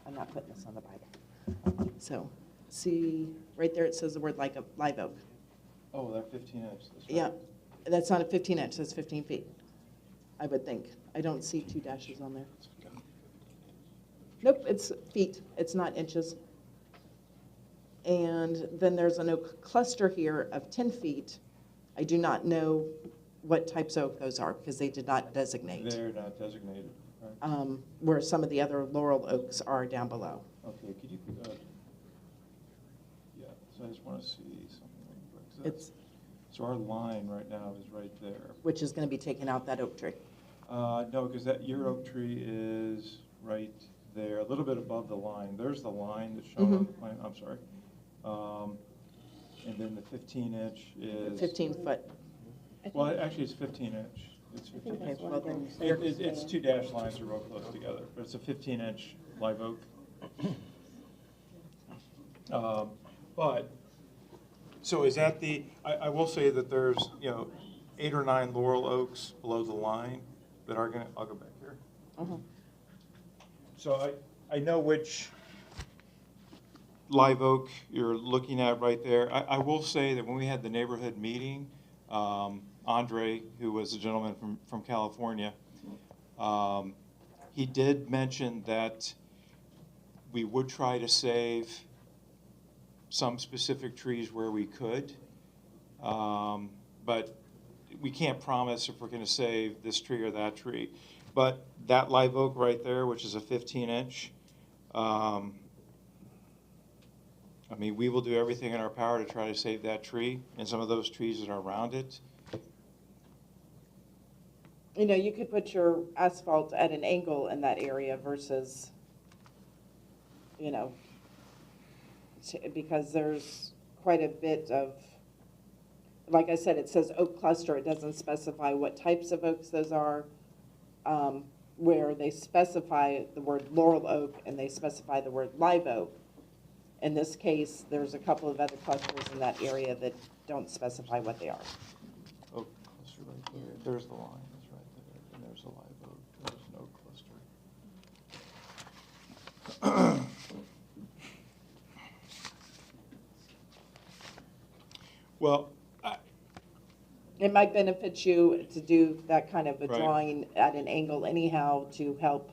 I'm not putting this on the Bible. So, see, right there it says the word like a live oak. Oh, that 15 inch. That's right. Yeah, that's not a 15 inch, that's 15 feet, I would think. I don't see 2 dashes on there. Nope, it's feet, it's not inches. And then there's an oak cluster here of 10 feet. I do not know what types of oak those are because they did not designate. They're not designated, right? Where some of the other laurel oaks are down below. Okay, could you, yeah, so I just want to see something. It's, So our line right now is right there. which is going to be taking out that oak tree. No, because your oak tree is right there, a little bit above the line. There's the line that's shown on the plan, I'm sorry. And then the 15 inch is... 15 foot. Well, actually it's 15 inch. It's 15 Okay, inch. well then, It's 2 dash lines that are real close together, but it's a 15 inch live oak. But, so is that the, I will say that there's, 8 or 9 laurel oaks below the line that are gonna, I'll go back here. So I know which live oak you're looking at right there. I will say that when we had the neighborhood meeting, Andre, who was a gentleman from California, he did mention that we would try to save some specific trees where we could, but we can't promise if we're going to save this tree or that tree. But that live oak right there, which is a 15 inch, I mean, we will do everything in our power to try to save that tree and some of those trees that are around it. you could put your asphalt at an angle in that area versus you know, because there's quite a bit of, like I said, it says oak cluster. It doesn't specify what types of oaks those are. Where they specify the word laurel oak and they specify the word live oak. In this case, there's a couple of other clusters in that area that don't specify what they are. Oak cluster right there. There's the line, it's right there, and there's a live oak. There's an oak cluster. Well, it might benefit you to do that kind of a Right. drawing at an angle anyhow to help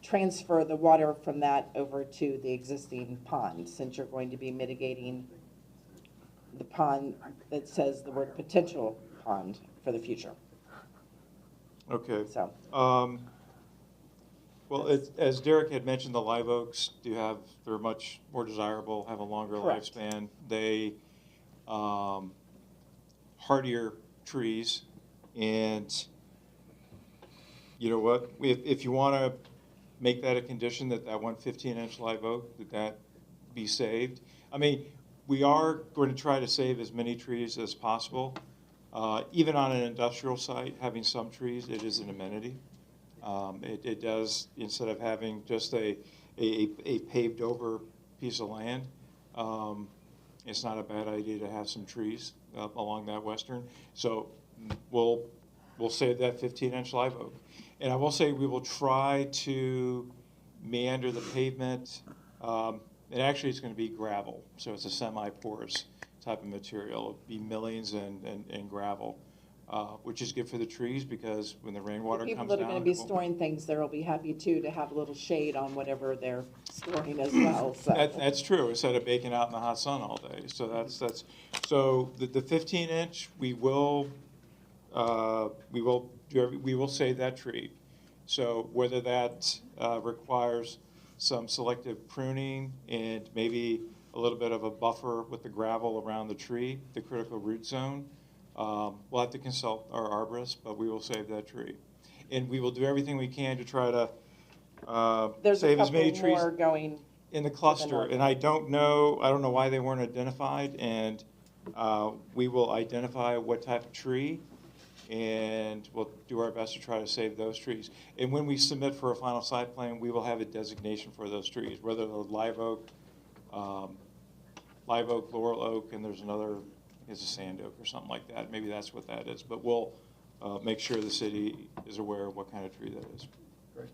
transfer the water from that over to the existing pond, since you're going to be mitigating the pond that says the word potential pond for the future. Okay. So. Well, as Derek had mentioned, the live oaks they're much more desirable, have a longer Correct. lifespan. They, hardier trees, and you know what? If you want to make that a condition that 115-inch live oak, that be saved. I mean, we are going to try to save as many trees as possible. Even on an industrial site, having some trees, it is an amenity. It does, instead of having just a paved over piece of land, it's not a bad idea to have some trees along that western. So we'll save that 15-inch live oak. And I will say we will try to meander the pavement. And actually it's going to be gravel, so it's a semi-porous type of material. It'll be millings and gravel, which is good for the trees because when the rainwater The people comes down. that are going to be storing things there will be happy too to have a little shade on whatever they're storing as well. So. That's true, instead of baking out in the hot sun all day. So so the 15-inch we will save that tree. So whether that requires some selective pruning and maybe a little bit of a buffer with the gravel around the tree, the critical root zone, we'll have to consult our arborist, but we will save that tree. And we will do everything we can to try to save as many trees more going in the cluster. And I don't know why they weren't identified, and we will identify what type of tree, and we'll do our best to try to save those trees. And when we submit for a final site plan, we will have a designation for those trees, whether they're live oak, laurel oak, and there's another, it's a sand oak or something like that. Maybe that's what that is. But we'll make sure the city is aware of what kind of tree that is. Great.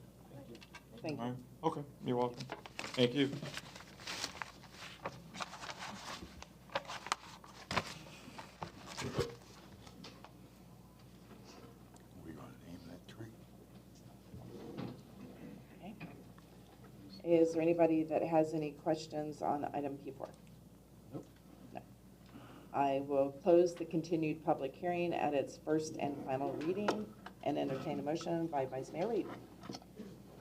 Thank you. All right. Okay, you're welcome. Thank you. Is there anybody that has any questions on item P4? Nope. No. I will close the continued public hearing at its first and final reading and entertain a motion by Vice Mayor Reed.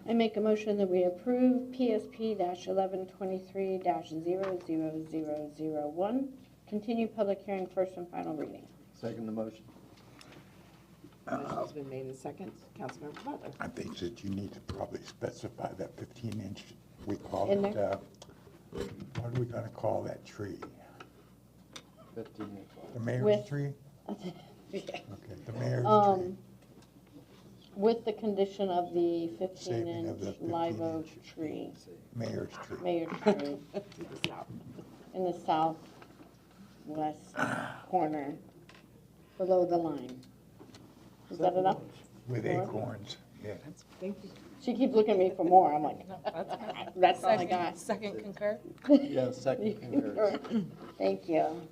I make a motion that we approve PSP-1123-00001, continue public hearing, first and final reading. Second the motion. Motion's been made in second. Councilmember Butler. I think that you need to probably specify that 15-inch, we call In it, there? what are we gonna call that tree? 15-inch. The mayor's With- tree? Yeah. Okay, the mayor's tree. With the condition of the Saving of the 15-inch live oak 15-inch tree, Mayor's tree. mayor's tree, in the southwest corner, below the line. Is that enough? With More? acorns, yeah. Thank you. She keeps looking at me for more, I'm like, that's all I got. Second concur? Yeah, second concur. Thank you.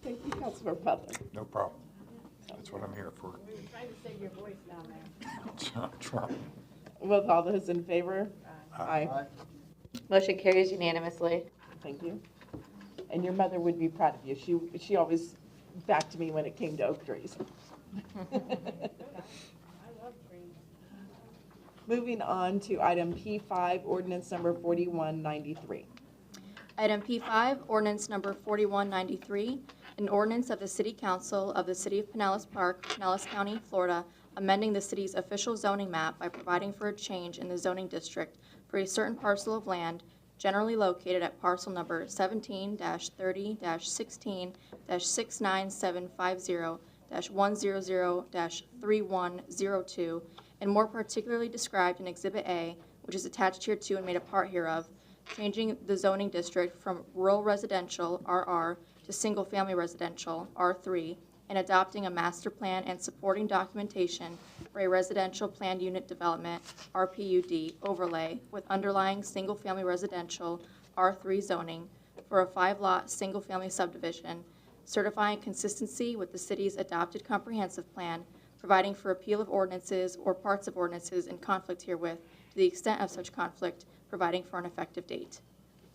Thank you, Councilmember Butler. No problem. That's what I'm here for. Trying to save your voice down there. Trump. With all those in favor? Aye. Motion carries unanimously. Thank you. And your mother would be proud of you. She always backed me when it came to oak trees. Moving on to item P5, ordinance number 4193. Item P5, ordinance number 4193, an ordinance of the City Council of the City of Pinellas Park, Pinellas County, Florida, amending the city's official zoning map by providing for a change in the zoning district for a certain parcel of land generally located at parcel number 17-30-69750-100-310-2, and more particularly described in Exhibit A, which is attached here to and made a part hereof, changing the zoning district from rural residential, RR, to single-family residential, R3, and adopting a master plan and supporting documentation for a residential planned unit development, RPUD, overlay with underlying single-family residential, R3 zoning for a 5-lot single-family subdivision, certifying consistency with the city's adopted comprehensive plan, providing for appeal of ordinances or parts of ordinances in conflict herewith to the extent of such conflict, providing for an effective date.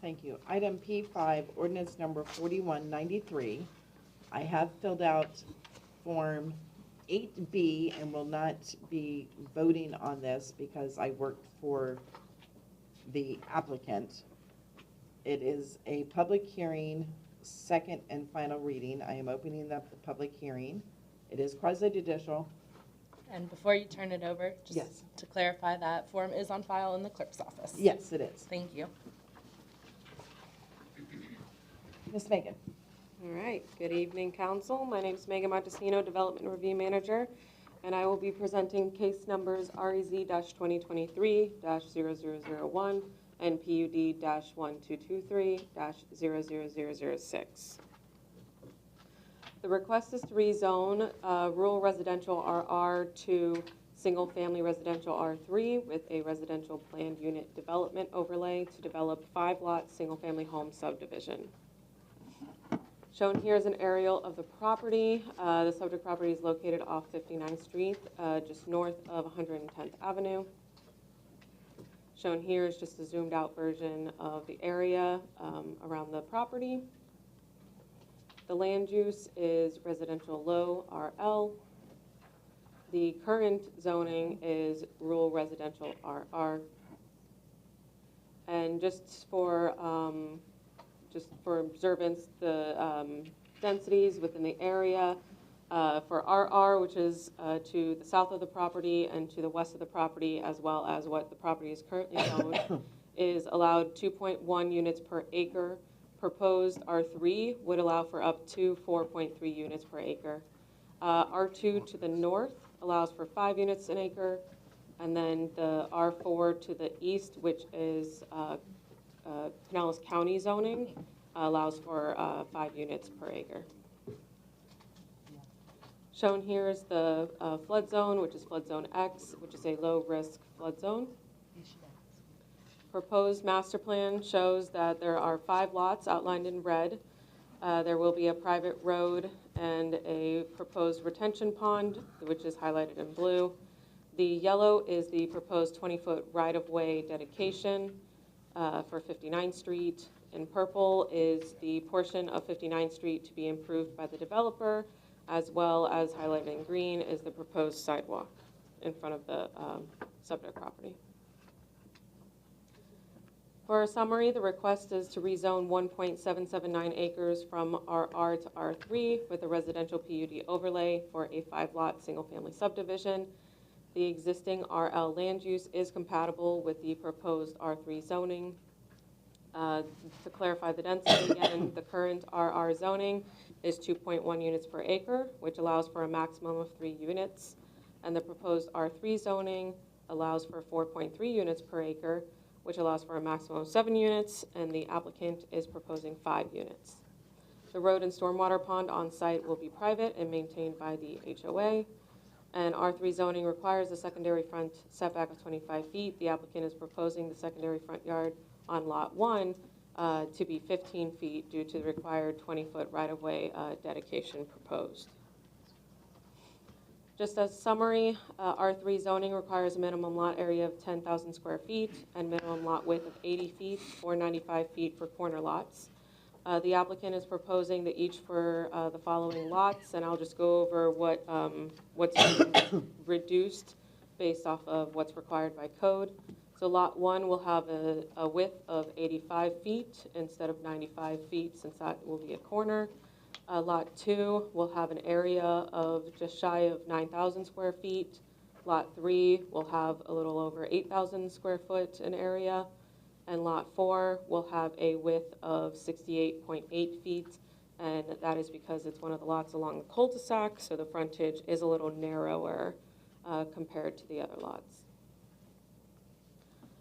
Thank you. Item P5, ordinance number 4193. I have filled out Form 8B and will not be voting on this because I worked for the applicant. It is a public hearing, second and final reading. I am opening up the public hearing. It is quasi-judicial. And before you turn it over, just Yes. to clarify, that form is on file in the clerk's office. Yes, it is. Thank you. Ms. Megan. All right. Good evening, Council. My name is Megan Montesino, Development Review Manager, and I will be presenting case numbers REZ-2023-00001 and PUD-1223-00006. The request is to rezone rural residential RR to single-family residential R3 with a residential planned unit development overlay to develop 5-lot single-family home subdivision. Shown here is an aerial of the property. The subject property is located off 59th Street, just north of 110th Avenue. Shown here is just a zoomed out version of the area around the property. The land use is residential low, RL. The current zoning is rural residential, RR. And just for observance, the densities within the area for RR, which is to the south of the property and to the west of the property, as well as what the property is currently zoned, is allowed 2.1 units per acre. Proposed R3 would allow for up to 4.3 units per acre. R2 to the north allows for 5 units an acre, and then the R4 to the east, which is Pinellas County zoning, allows for 5 units per acre. Shown here is the flood zone, which is flood zone X, which is a low-risk flood zone. Proposed master plan shows that there are 5 lots outlined in red. There will be a private road and a proposed retention pond, which is highlighted in blue. The yellow is the proposed 20-foot right-of-way dedication for 59th Street. In purple is the portion of 59th Street to be improved by the developer, as well as highlighted in green is the proposed sidewalk in front of the subject property. For a summary, the request is to rezone 1.779 acres from RR to R3 with a residential PUD overlay for a 5-lot single-family subdivision. The existing RL land use is compatible with the proposed R3 zoning. To clarify the density again, the current RR zoning is 2.1 units per acre, which allows for a maximum of 3 units. And the proposed R3 zoning allows for 4.3 units per acre, which allows for a maximum of 7 units, and the applicant is proposing 5 units. The road and stormwater pond on site will be private and maintained by the HOA. And R3 zoning requires a secondary front setback of 25 feet. The applicant is proposing the secondary front yard on lot 1 to be 15 feet due to the required 20-foot right-of-way dedication proposed. Just as a summary, R3 zoning requires a minimum lot area of 10,000 square feet and minimum lot width of 80 feet or 95 feet for corner lots. The applicant is proposing that each for the following lots, and I'll just go over what's been reduced based off of what's required by code. So lot 1 will have a width of 85 feet instead of 95 feet, since that will be a corner. Lot 2 will have an area of just shy of 9,000 square feet. Lot 3 will have a little over 8,000 square foot in area. and Lot 4 will have a width of 68.8 feet, and that is because it's one of the lots along the cul-de-sac, so the frontage is a little narrower compared to the other lots.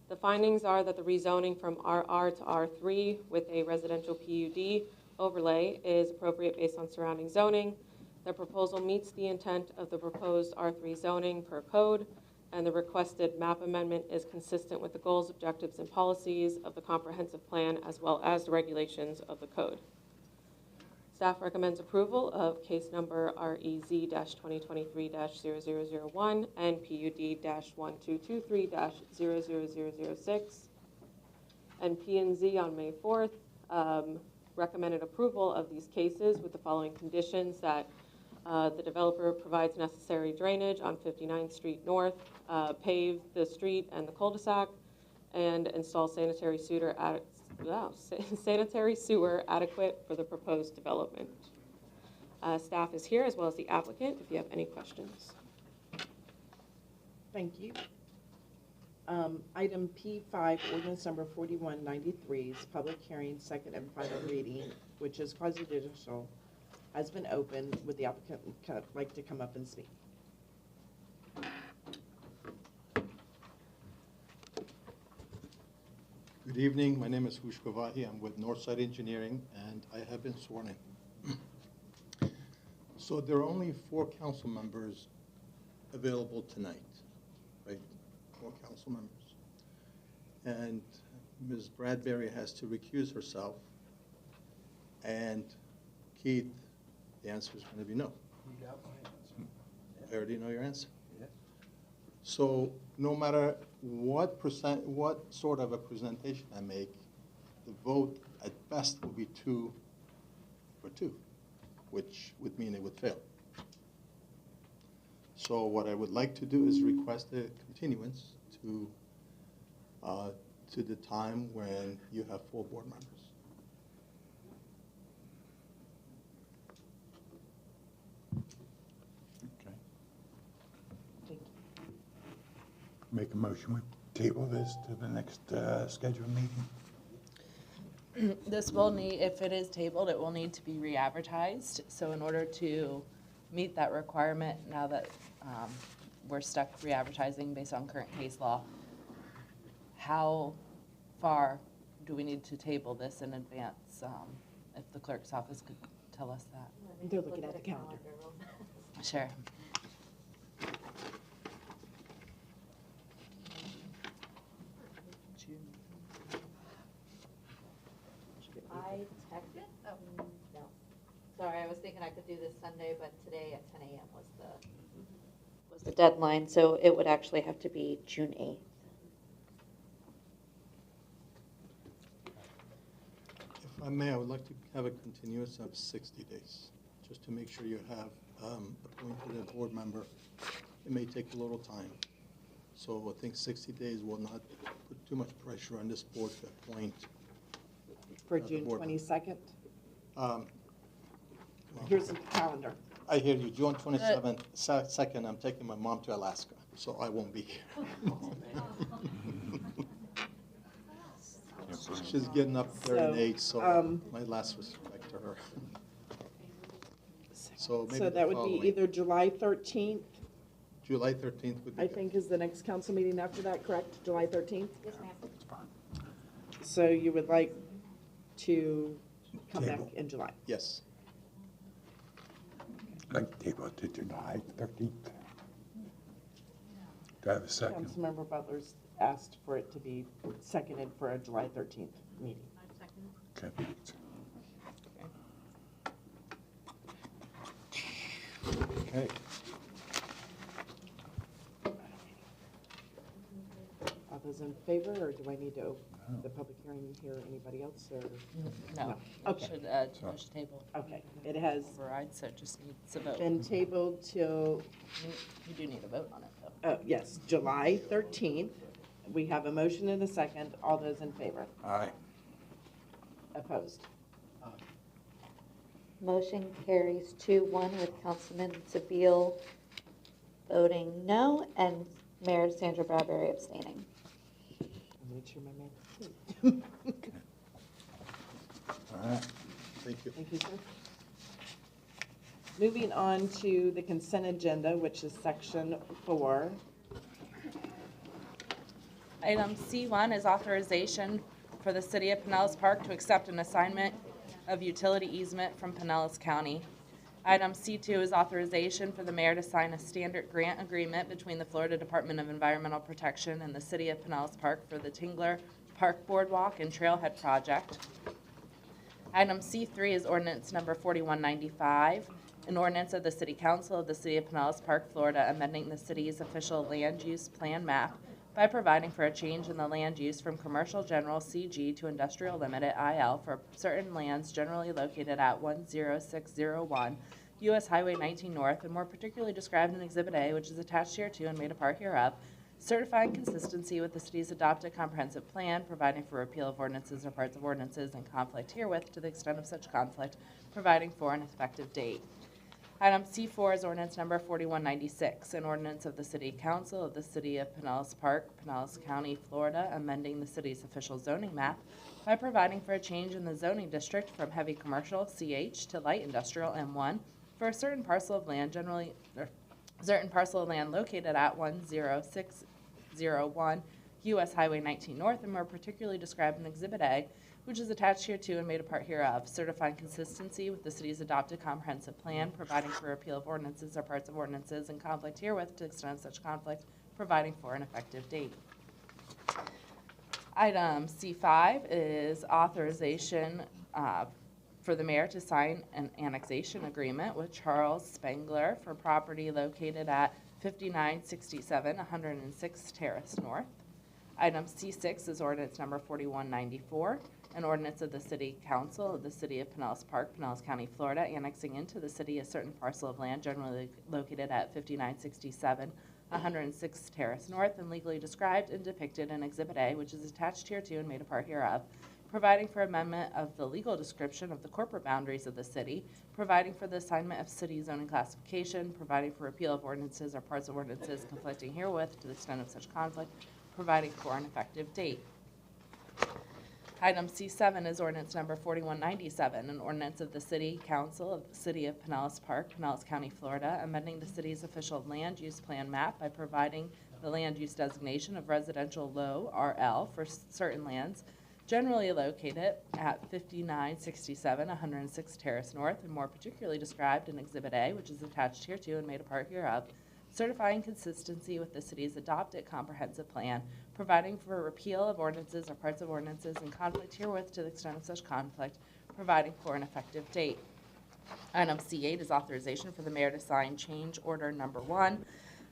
The findings are that the rezoning from RR to R3 with a residential PUD overlay is appropriate based on surrounding zoning. The proposal meets the intent of the proposed R3 zoning per code, and the requested map amendment is consistent with the goals, objectives, and policies of the comprehensive plan as well as the regulations of the code. Staff recommends approval of case number REZ-2023-0001 and PUD-1223-00006. And P&Z on May 4th recommended approval of these cases with the following conditions: that the developer provides necessary drainage on 59th Street North, pave the street and the cul-de-sac, and install sanitary sewer adequate for the proposed development. Staff is here as well as the applicant if you have any questions. Thank you. Item P5, ordinance number 4193 is public hearing, second and final reading, which is quasi-judicial, has been opened. Would the applicant like to come up and speak? Good evening. My name is Hush Kovahi. I'm with Northside Engineering, and I have been sworn in. So there are only 4 council members available tonight, right? 4 council members. And Ms. Bradbury has to recuse herself. And Keith, the answer is going to be no. You got my answer. I already know your answer. Yes. So no matter what sort of a presentation I make, the vote at best will be 2 for 2, which would mean it would fail. So what I would like to do is request a continuance to the time when you have 4 board members. Okay. Make a motion, we table this to the next scheduled meeting. This will need, if it is tabled, it will need to be re-advertised. So in order to meet that requirement, now that we're stuck re-advertising based on current case law, how far do we need to table this in advance? If the clerk's office could tell us that. They're looking at the calendar. Sure. I texted, no. Sorry, I was thinking I could do this Sunday, but today at 10 a.m. was the deadline, so it would actually have to be June 8th. If I may, I would like to have a continuance of 60 days, just to make sure you have appointed a board member. It may take a little time. So I think 60 days will not put too much pressure on this board to appoint. For June 22nd? Well, Here's the calendar. I hear you. June 27th, second, I'm taking my mom to Alaska, so I won't be here. She's getting up there in age, so my last respect to her. So maybe So that would be either July 13th, July 13th would be I good. think is the next council meeting after that, correct? July 13th? Yes, ma'am. So you would like to come back Table. in July? Yes. Like table to July 13th. Do I have a second? Councilmember Butler's asked for it to be seconded for a July 13th meeting. Okay. Okay. All those in favor, or do I need to open the public hearing here? Anybody else, or? No. Okay. Should push table. Okay, it has Override, so it just needs a vote. been tabled till, You do need a vote on it, though. yes, July 13th. We have a motion and a second. All those in favor? Aye. Opposed? Motion carries 2-1 with Councilman Sabile voting no and Mayor Sandra Bradbury abstaining. Make sure my man. All right. Thank you. Thank you, sir. Moving on to the consent agenda, which is section 4. Item C1 is authorization for the City of Pinellas Park to accept an assignment of utility easement from Pinellas County. Item C2 is authorization for the mayor to sign a standard grant agreement between the Florida Department of Environmental Protection and the City of Pinellas Park for the Tingler Park Boardwalk and Trailhead Project. Item C3 is ordinance number 4195, an ordinance of the City Council of the City of Pinellas Park, Florida, amending the city's official land use plan map by providing for a change in the land use from commercial general CG to industrial limited IL for certain lands generally located at 10601 US Highway 19 North, and more particularly described in Exhibit A, which is attached hereto and made a part hereof, certifying consistency with the city's adopted comprehensive plan, providing for repeal of ordinances or parts of ordinances in conflict herewith to the extent of such conflict, providing for an effective date. Item C4 is ordinance number 4196, an ordinance of the City Council of the City of Pinellas Park, Pinellas County, Florida, amending the city's official zoning map by providing for a change in the zoning district from heavy commercial CH to light industrial M1 for a certain parcel of land located at 10601 US Highway 19 North, and more particularly described in Exhibit A, which is attached hereto and made a part hereof, certifying consistency with the city's adopted comprehensive plan, providing for repeal of ordinances or parts of ordinances in conflict herewith to the extent of such conflict, providing for an effective date. Item C5 is authorization for the mayor to sign an annexation agreement with Charles Spangler for property located at 5967 106 Terrace North. Item C6 is ordinance number 4194, an ordinance of the City Council of the City of Pinellas Park, Pinellas County, Florida, annexing into the city a certain parcel of land generally located at 5967 106 Terrace North and legally described and depicted in Exhibit A, which is attached hereto and made a part hereof, providing for amendment of the legal description of the corporate boundaries of the city, providing for the assignment of city zoning classification, providing for repeal of ordinances or parts of ordinances conflicting herewith to the extent of such conflict, providing for an effective date. Item C7 is ordinance number 4197, an ordinance of the City Council of the City of Pinellas Park, Pinellas County, Florida, amending the city's official land use plan map by providing the land use designation of residential low RL for certain lands generally located at 5967 106 Terrace North, and more particularly described in Exhibit A, which is attached hereto and made a part hereof, certifying consistency with the city's adopted comprehensive plan, providing for repeal of ordinances or parts of ordinances in conflict herewith to the extent of such conflict, providing for an effective date. Item C8 is authorization for the mayor to sign change order number 1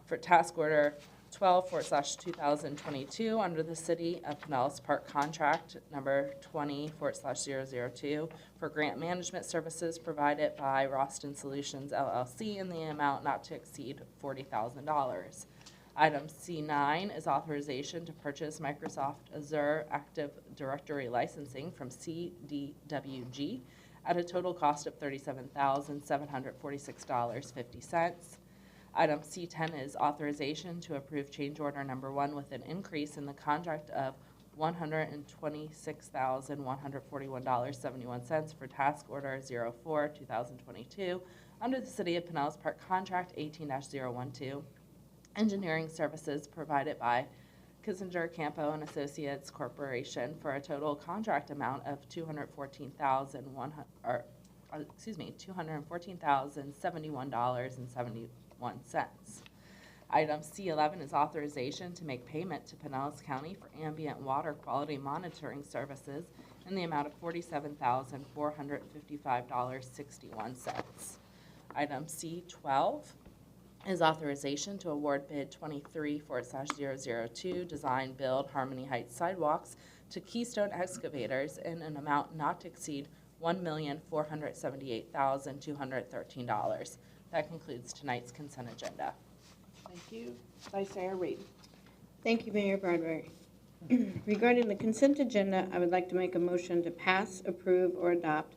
for task order 12/2022 under the City of Pinellas Park contract number 20/002 for grant management services provided by Roston Solutions LLC in the amount not to exceed $40,000. Item C9 is authorization to purchase Microsoft Azure Active Directory licensing from CDWG at a total cost of $37,746.50. Item C10 is authorization to approve change order number 1 with an increase in the contract of $126,141.71 for task order 04/2022 under the City of Pinellas Park contract 18-012. Engineering services provided by Kissinger, Campo and Associates Corporation for a total contract amount of $214,071.71. Item C11 is authorization to make payment to Pinellas County for ambient water quality monitoring services in the amount of $47,455.61. Item C12 is authorization to award bid 23/002 Design Build Harmony Heights Sidewalks to Keystone Excavators in an amount not to exceed $1,478,213. That concludes tonight's consent agenda. Thank you. Vice Mayor Reed. Thank you, Mayor Bradbury. Regarding the consent agenda, I would like to make a motion to pass, approve, or adopt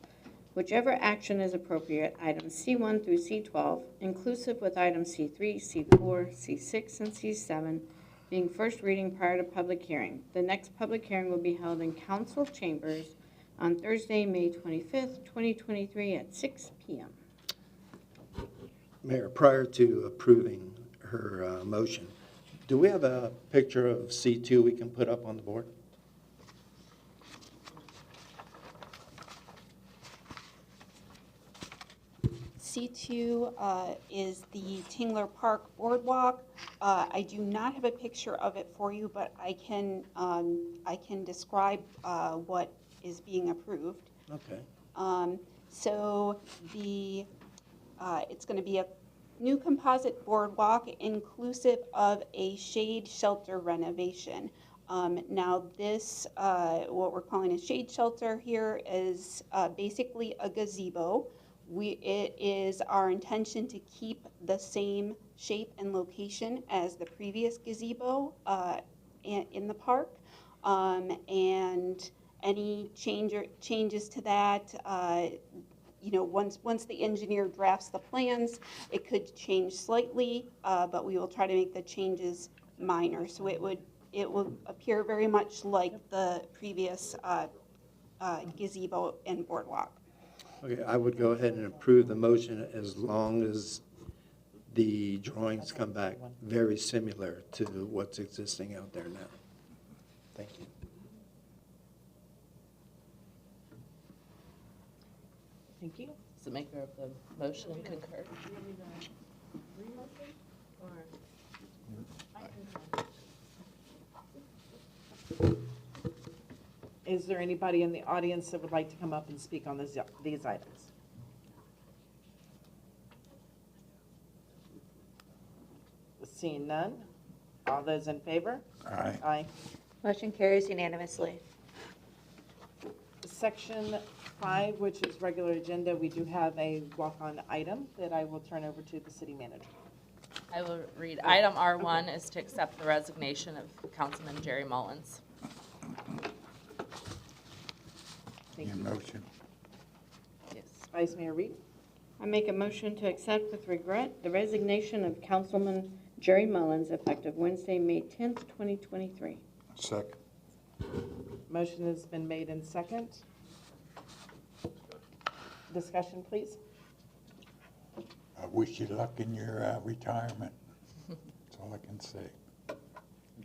whichever action is appropriate, items C1 through C12, inclusive with items C3, C4, C6, and C7, being first reading prior to public hearing. The next public hearing will be held in council chambers on Thursday, May 25th, 2023 at 6 p.m. Mayor, prior to approving her motion, do we have a picture of C2 we can put up on the board? C2 is the Tingler Park Boardwalk. I do not have a picture of it for you, but I can describe what is being approved. Okay. So it's going to be a new composite boardwalk inclusive of a shade shelter renovation. Now this, what we're calling a shade shelter here, is basically a gazebo. It is our intention to keep the same shape and location as the previous gazebo in the park. And any changes to that, once the engineer drafts the plans, it could change slightly, but we will try to make the changes minor. So it will appear very much like the previous gazebo and boardwalk. Okay, I would go ahead and approve the motion as long as the drawings come back very similar to what's existing out there now. Thank you. Thank you. Does the maker of the motion concur? Is there anybody in the audience that would like to come up and speak on these items? Seeing none, all those in favor? Aye. Aye. Motion carries unanimously. Section 5, which is regular agenda, we do have a walk-on item that I will turn over to the city manager. I will read. Item R1 is to accept the resignation of Councilman Jerry Mullins. Thank Your you. motion. Yes. Vice Mayor Reed? I make a motion to accept with regret the resignation of Councilman Jerry Mullins effective Wednesday, May 10th, 2023. Second. Motion has been made in second. Discussion, please. I wish you luck in your retirement. That's all I can say.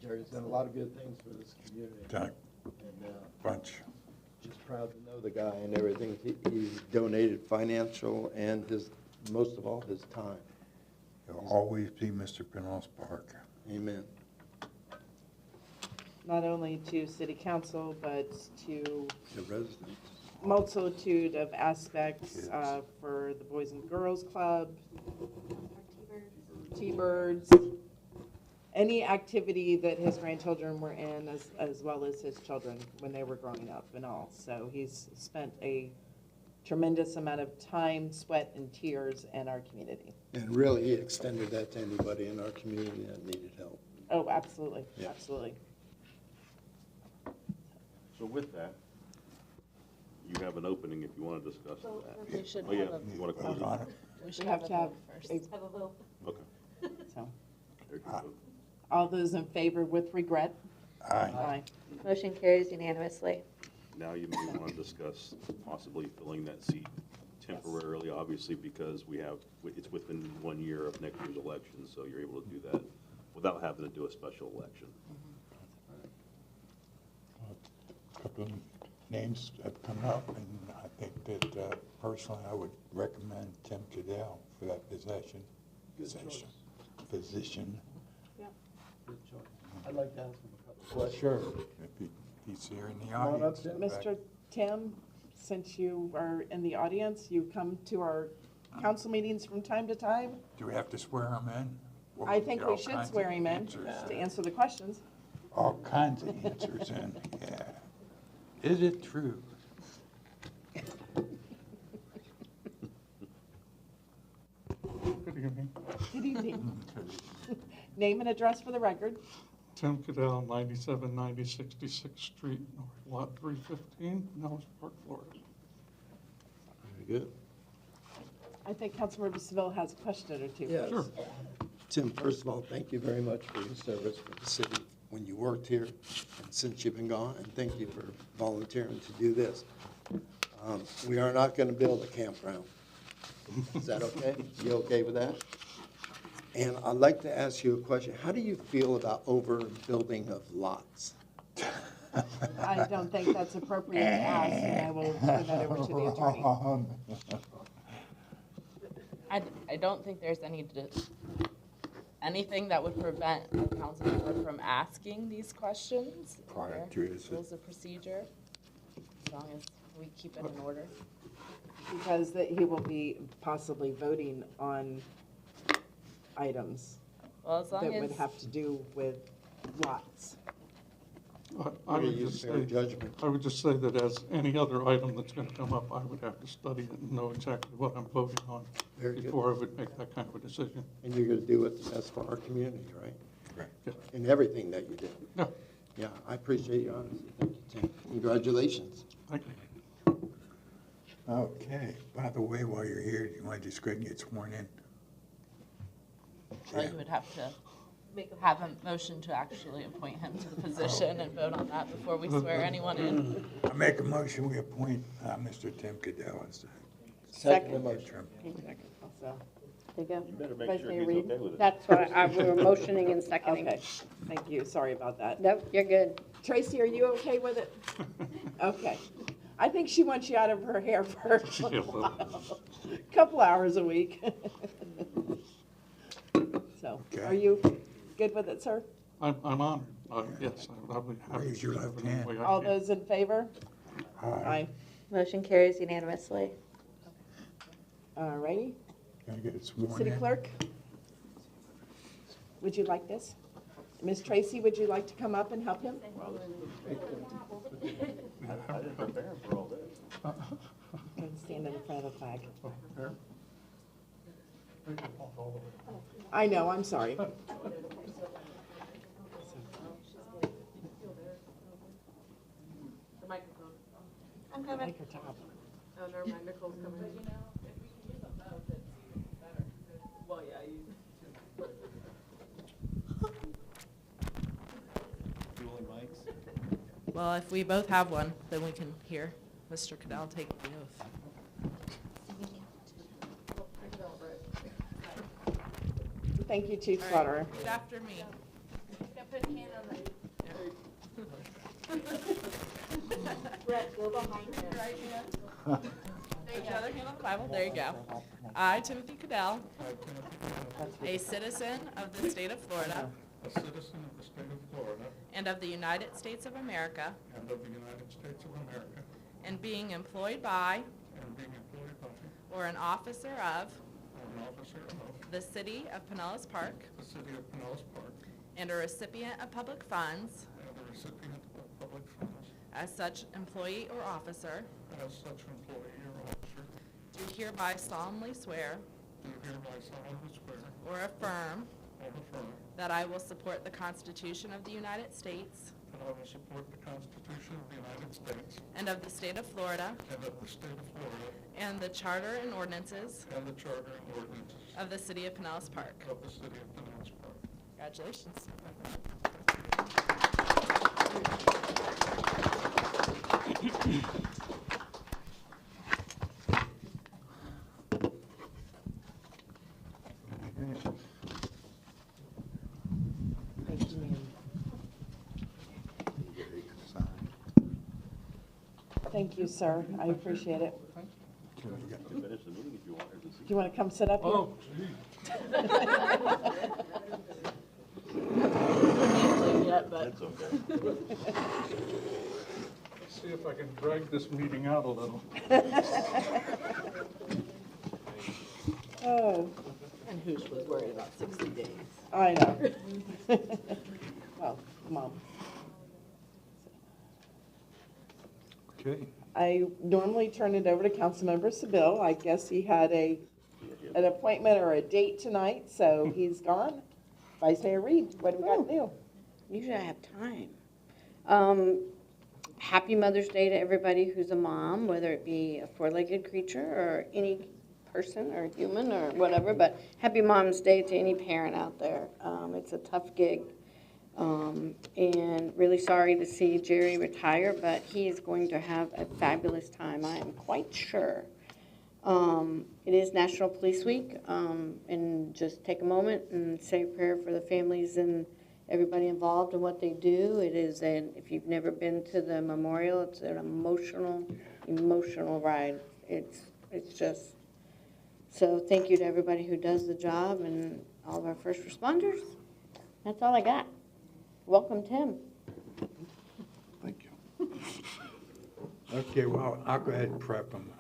Jerry's done a lot of good things for this community. Done And bunch. just proud to know the guy and everything. He donated financial and most of all, his time. He'll always be Mr. Pinellas Park. Amen. Not only to city council, but to The residents. multitude of aspects for the Boys and Girls Club, T-Birds, any activity that his grandchildren were in, as well as his children when they were growing up and all. So he's spent a tremendous amount of time, sweat, and tears in our community. And really, he extended that to anybody in our community that needed help. Oh, absolutely, Yeah. absolutely. So with that, you have an opening if you want to discuss that. We should Oh, yeah, have you want to Vote close on it? it? We should We have have a to have vote first. a- a vote. Okay. So, Very good. all those in favor with regret? Aye. Aye. Motion carries unanimously. Now you may want to discuss possibly filling that seat temporarily, obviously, because it's within 1 year of next year's election, so you're able to do that without having to do a special election. A couple of names have come up, and I think that personally I would recommend Tim Cadell for that position. I'd like to ask him a couple of questions. Sure. If he's here in the Come on up, audience. Tim. Mr. Tim, since you are in the audience, you come to our council meetings from time to time. Do we have to swear him in? Well, I think get we all should kinds swear of him in answers. to answer the questions. All kinds of answers in, yeah. Is it true? Good evening. Good evening. Name and address for the record. Tim Cadell, 9790 66th Street, North Lot 315, Pinellas Park, Florida. Very good. I think Councilmember Seville has a question or two. Yes. Sure. Tim, first of all, thank you very much for your service for the city when you worked here and since you've been gone, and thank you for volunteering to do this. We are not going to build a campground. Is that okay? You okay with that? And I'd like to ask you a question. How do you feel about overbuilding of lots? I don't think that's appropriate to ask, and I will turn that over to the attorney. I don't think there's anything that would prevent a council member from asking these questions. Prior Or to it. rules of procedure, as long as we keep it in order. Because he will be possibly voting on items Well, as long that would as, have to do with lots. I would just say that as any other item that's going to come up, I would have to study it and know exactly what I'm voting on before I would make that kind of a decision. And you're going to do what's best for our community, right? Correct. Yeah. In everything that you do. Yeah. Yeah, I appreciate your honesty. Thank you, Tim. Congratulations. Thank you. Okay, by the way, while you're here, do you want to just go ahead and get sworn in? well, you would have to have a motion to actually appoint him to the position and vote on that before we swear anyone in. I make a motion, we appoint Mr. Tim Cadell as the Second. motion. Also. There you go. You better make Vice sure Mayor he's Reed? okay with it. That's what we were motioning and seconding. Okay, thank you, sorry about that. Nope, you're good. Tracy, are you okay with it? Okay. I think she wants you out of her hair for a little while. Couple hours a week. So, Okay. are you good with it, sir? I'm honored. Yes, I would have. Raise your left hand. All those in favor? Aye. Motion carries unanimously. All righty. Can I get it sworn City in? Clerk? Would you like this? Ms. Tracy, would you like to come up and help him? I didn't prepare him for all this. And stand in front of the flag. I know, I'm sorry. The microphone. I'm coming. Make her top. Oh, never mind, Nicole's coming. But you know, if we can use them both, it's even better. Well, yeah, you. Well, if we both have one, then we can hear Mr. Cadell take the oath. Thank you, Chief All right, Slaughter. repeat after me. Brett, go behind him. Put your other hand on the Bible. There you go. I, Timothy Cadell, a citizen of the state of Florida A citizen of the state of Florida and of the United States of America, and of the United States of America, and being employed by and being employed by or an officer of an officer of the city of Pinellas Park, the city of Pinellas Park, and a recipient of public funds, and a recipient of public funds, as such employee or officer, as such employee or officer, do hereby solemnly swear do hereby solemnly swear or affirm or affirm that I will support the Constitution of the United States that I will support the Constitution of the United States and of the state of Florida, and of the state of Florida, and the charter and ordinances and the charter and ordinances of the city of Pinellas Park. of the city of Pinellas Park. Congratulations. Thank you, ma'am. Thank you, sir. I appreciate it. You can finish the meeting if you want, or just. Do you want to come sit up here? Oh, gee. Yet, but That's okay. Let's see if I can drag this meeting out a little. Oh, and Hoosh was worried about 60 days. I know. Well, Mom. Okay. I normally turn it over to Councilmember Seville. I guess he had an appointment or a date tonight, so he's gone. Vice Mayor Reed, what do we got new? Usually I have time. Happy Mother's Day to everybody who's a mom, whether it be a four-legged creature or any person or human or whatever, but happy Mom's Day to any parent out there. It's a tough gig. And really sorry to see Jerry retire, but he is going to have a fabulous time, I am quite sure. It is National Police Week, and just take a moment and say a prayer for the families and everybody involved in what they do. It is if you've never been to the memorial, it's an emotional ride. It's just, so thank you to everybody who does the job and all of our first responders. That's all I got. Welcome, Tim. Thank you. Okay, well, I'll go ahead and prep them.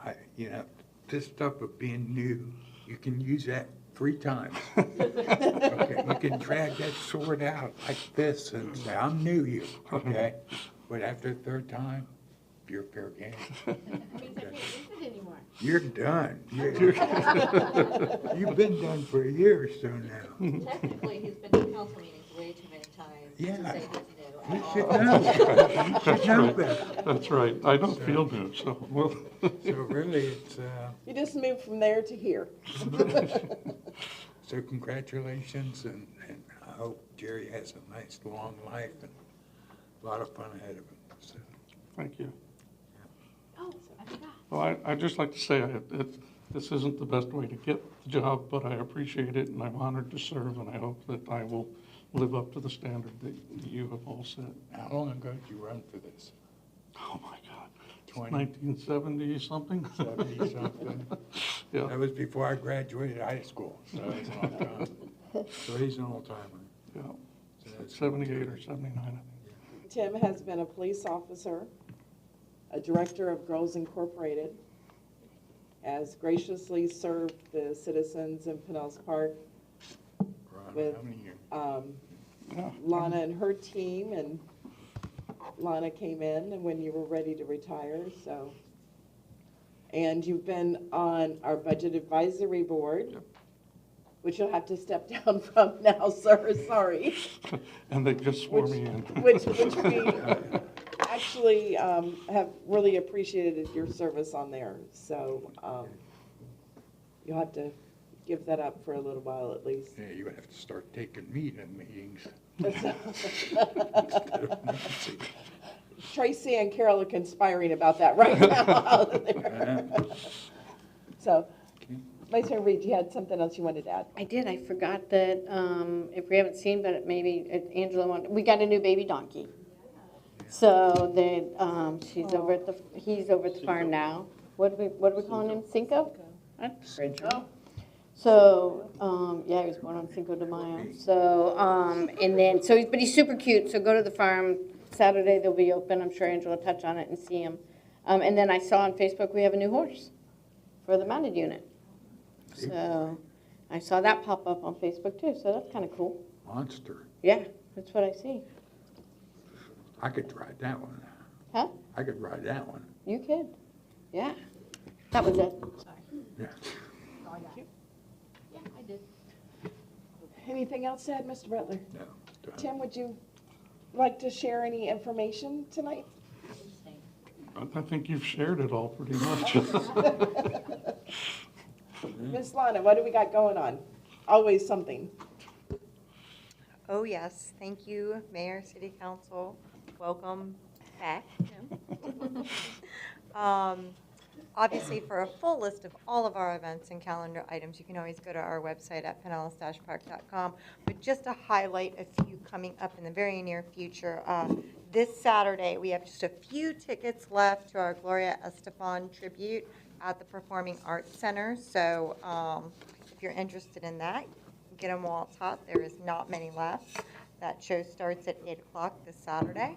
This stuff of being new, you can use that 3 times. Okay, you can drag that sword out like this and say, I'm new here, okay? But after the 3rd time, you're fair game. You're done. You've been done for a year or so now. Technically, he's been to council meetings way too many times Yeah. to say he's new. You should know. You should know better. That's right. I don't feel new, so well. So really, it's, You just moved from there to here. so congratulations, and I hope Jerry has a nice, long life and a lot of fun ahead of him. So. Thank you. Oh, I forgot. Well, I'd just like to say this isn't the best way to get the job, but I appreciate it, and I'm honored to serve, and I hope that I will live up to the standard that you have all set. How long ago did you run for this? Oh, my God. 1970-something? 70-something. Yeah. That was before I graduated high school, so it's a long time. So he's an old timer. Yeah. So that's 78 or 79, I think. Tim has been a police officer, a director of Girls Incorporated, has graciously served the citizens in Pinellas Park with how many years? Lana and her team, and Lana came in when you were ready to retire, so. And you've been on our Budget Advisory Board, which you'll have to step down from now, sir, sorry. And they just swore me in. Which we actually have really appreciated your service on there, so you'll have to give that up for a little while at least. Yeah, you have to start taking me to meetings. Tracy and Carol are conspiring about that right now out there. So, Vice Mayor Reed, you had something else you wanted to add? I did. I forgot that if we haven't seen, but maybe Angela we got a new baby donkey. So he's over at the farm now. What are we calling him? Cinco? Cinco. So yeah, he was born on Cinco de Mayo. So but he's super cute. So go to the farm Saturday. They'll be open. I'm sure Angela will touch on it and see him. And then I saw on Facebook we have a new horse for the mounted unit. So I saw that pop up on Facebook too. So that's kind of cool. Monster. Yeah, that's what I see. I could ride that one. Huh? I could ride that one. You could. Yeah. That was it. Sorry. Yeah. Thank you. Yeah, I did. Anything else to add, Mr. Butler? No. Tim, would you like to share any information tonight? I think you've shared it all pretty much. Miss Lana, what do we got going on? Always something. Oh, yes. Thank you, Mayor, City Council. Welcome back. Obviously, for a full list of all of our events and calendar items, you can always go to our website at pinellas-park.com. But just to highlight a few coming up in the very near future, this Saturday, we have just a few tickets left to our Gloria Estefan tribute at the Performing Arts Center. So if you're interested in that, get them while it's hot. There is not many left. That show starts at 8 o'clock this Saturday.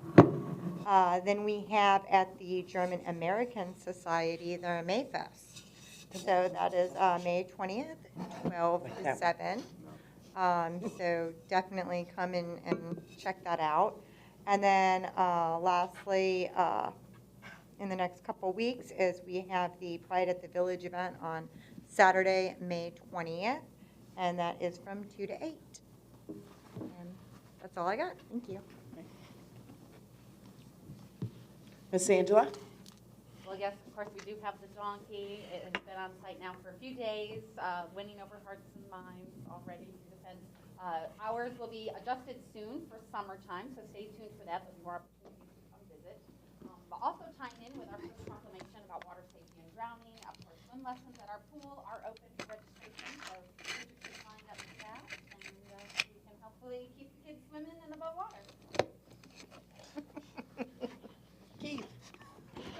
Then we have at the German American Society, the Mayfest. So that is May 20th, 12 to 7. So definitely come in and check that out. And then lastly, in the next couple weeks is we have the Pride at the Village event on Saturday, May 20th. And that is from 2 to 8. And that's all I got. Thank you. Miss Angela? Well, yes, of course, we do have the donkey. It has been on site now for a few days, winning over hearts and minds already. Hours will be adjusted soon for summertime, so stay tuned for that. There'll be more opportunities to come visit. But also tying in with our first proclamation about water safety and drowning. Of course, swim lessons at our pool are open for registration, so please get signed up for that, and we can hopefully keep the kids swimming and above water. Keith.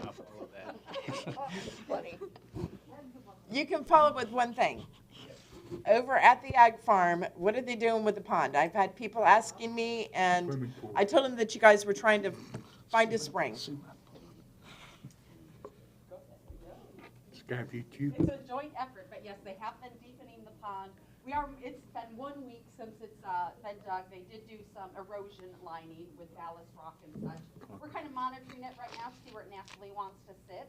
I'll follow that. Funny. You can follow with one thing. Over at the ag farm, what are they doing with the pond? I've had people asking me, and I told them that you guys were trying to find a spring. It's gotta be cute. It's a joint effort, but yes, they have been deepening the pond. It's been 1 week since it's been dug. They did do some erosion lining with ballast rock and such. We're kind of monitoring it right now to see where it naturally wants to sit.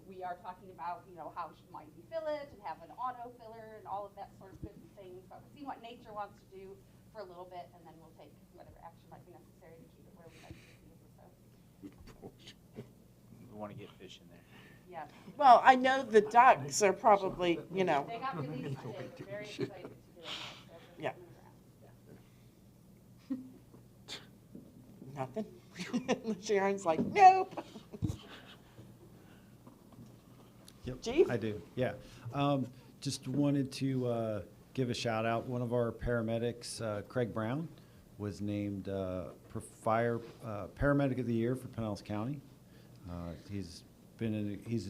We are talking about, how might we fill it and have an auto filler and all of that sort of good things. But we'll see what nature wants to do for a little bit, and then we'll take whatever action might be necessary to keep it where we like to see it. So. We want to get fish in there. Yeah. Well, I know the ducks are probably, They got released today. They're very excited to do it. Yeah. Nothing. Sharon's like, nope. Yep, Chief? I do, yeah. Just wanted to give a shout out. One of our paramedics, Craig Brown, was named Paramedic of the Year for Pinellas County. He's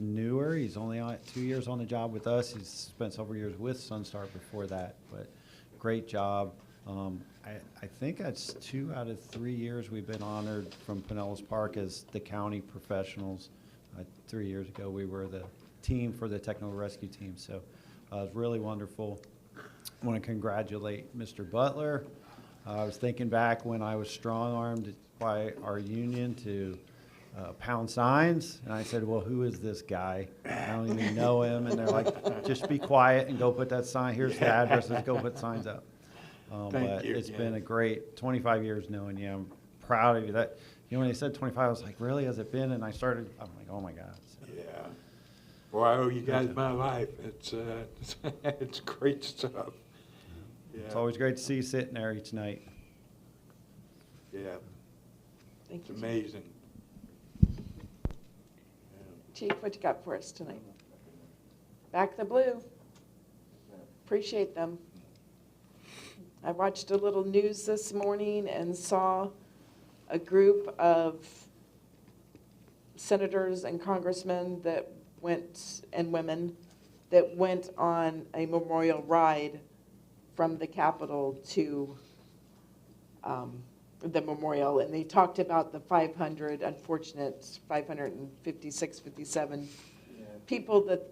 newer. He's only 2 years on the job with us. He's spent several years with Sunstar before that, but great job. I think that's 2 out of 3 years we've been honored from Pinellas Park as the county professionals. 3 years ago, we were the team for the technical rescue team, so it was really wonderful. I want to congratulate Mr. Butler. I was thinking back when I was strong-armed by our union to pound signs, and I said, well, who is this guy? I don't even know him, and they're like, just be quiet and go put that sign, here's the addresses, go put signs up. But it's been a great 25 years knowing you. I'm proud of you. That, when they said 25, I was like, really, has it been? And I'm like, oh my God. So, Yeah. Well, I owe you guys my life. It's great stuff. Yeah. It's always great to see you sitting there each night. Yeah. Thank you. It's amazing. Chief, what you got for us tonight? Back the blue. Appreciate them. I watched a little news this morning and saw a group of senators and congressmen that went, and women, that went on a memorial ride from the Capitol to the memorial, and they talked about the 500 unfortunate 556, 57 people that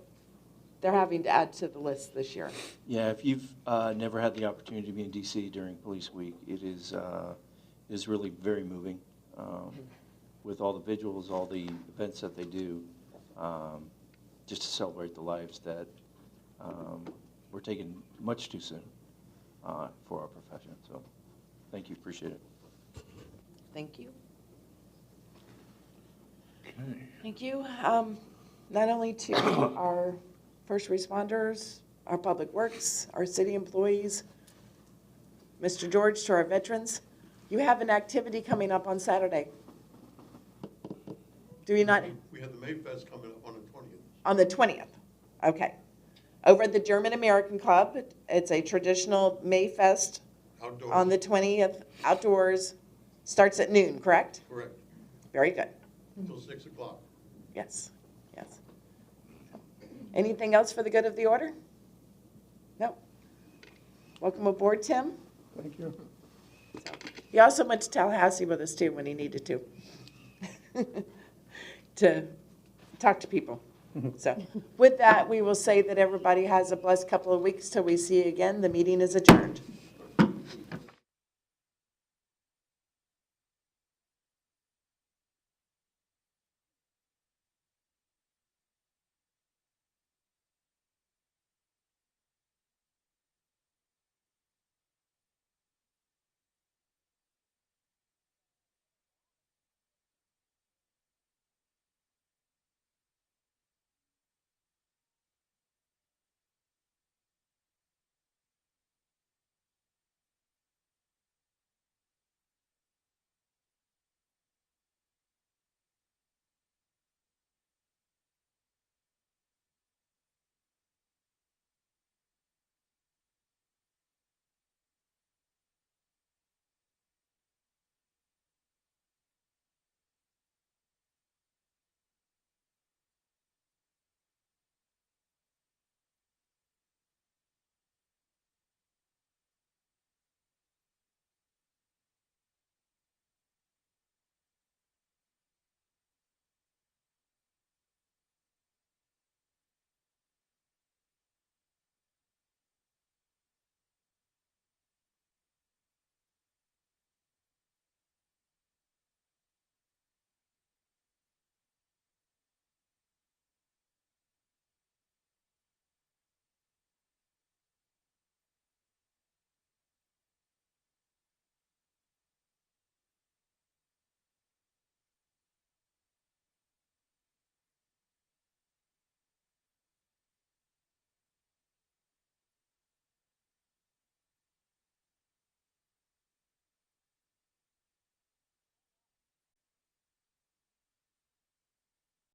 they're having to add to the list this year. Yeah, if you've never had the opportunity to be in DC during Police Week, it is really very moving with all the vigils, all the events that they do, just to celebrate the lives that were taken much too soon for our profession. So thank you, appreciate it. Thank you. Okay. Thank you. Not only to our first responders, our public works, our city employees, Mr. George, to our veterans. You have an activity coming up on Saturday. Do you not? We have the Mayfest coming up on the 20th. On the 20th, okay. Over at the German American Club, it's a traditional Mayfest Outdoors. on the 20th, outdoors, starts at noon, correct? Correct. Very good. Until 6 o'clock. Yes, yes. Anything else for the good of the order? No. Welcome aboard, Tim. Thank you. He also went to Tallahassee with us too when he needed to, to talk to people. So with that, we will say that everybody has a blessed couple of weeks till we see you again. The meeting is adjourned.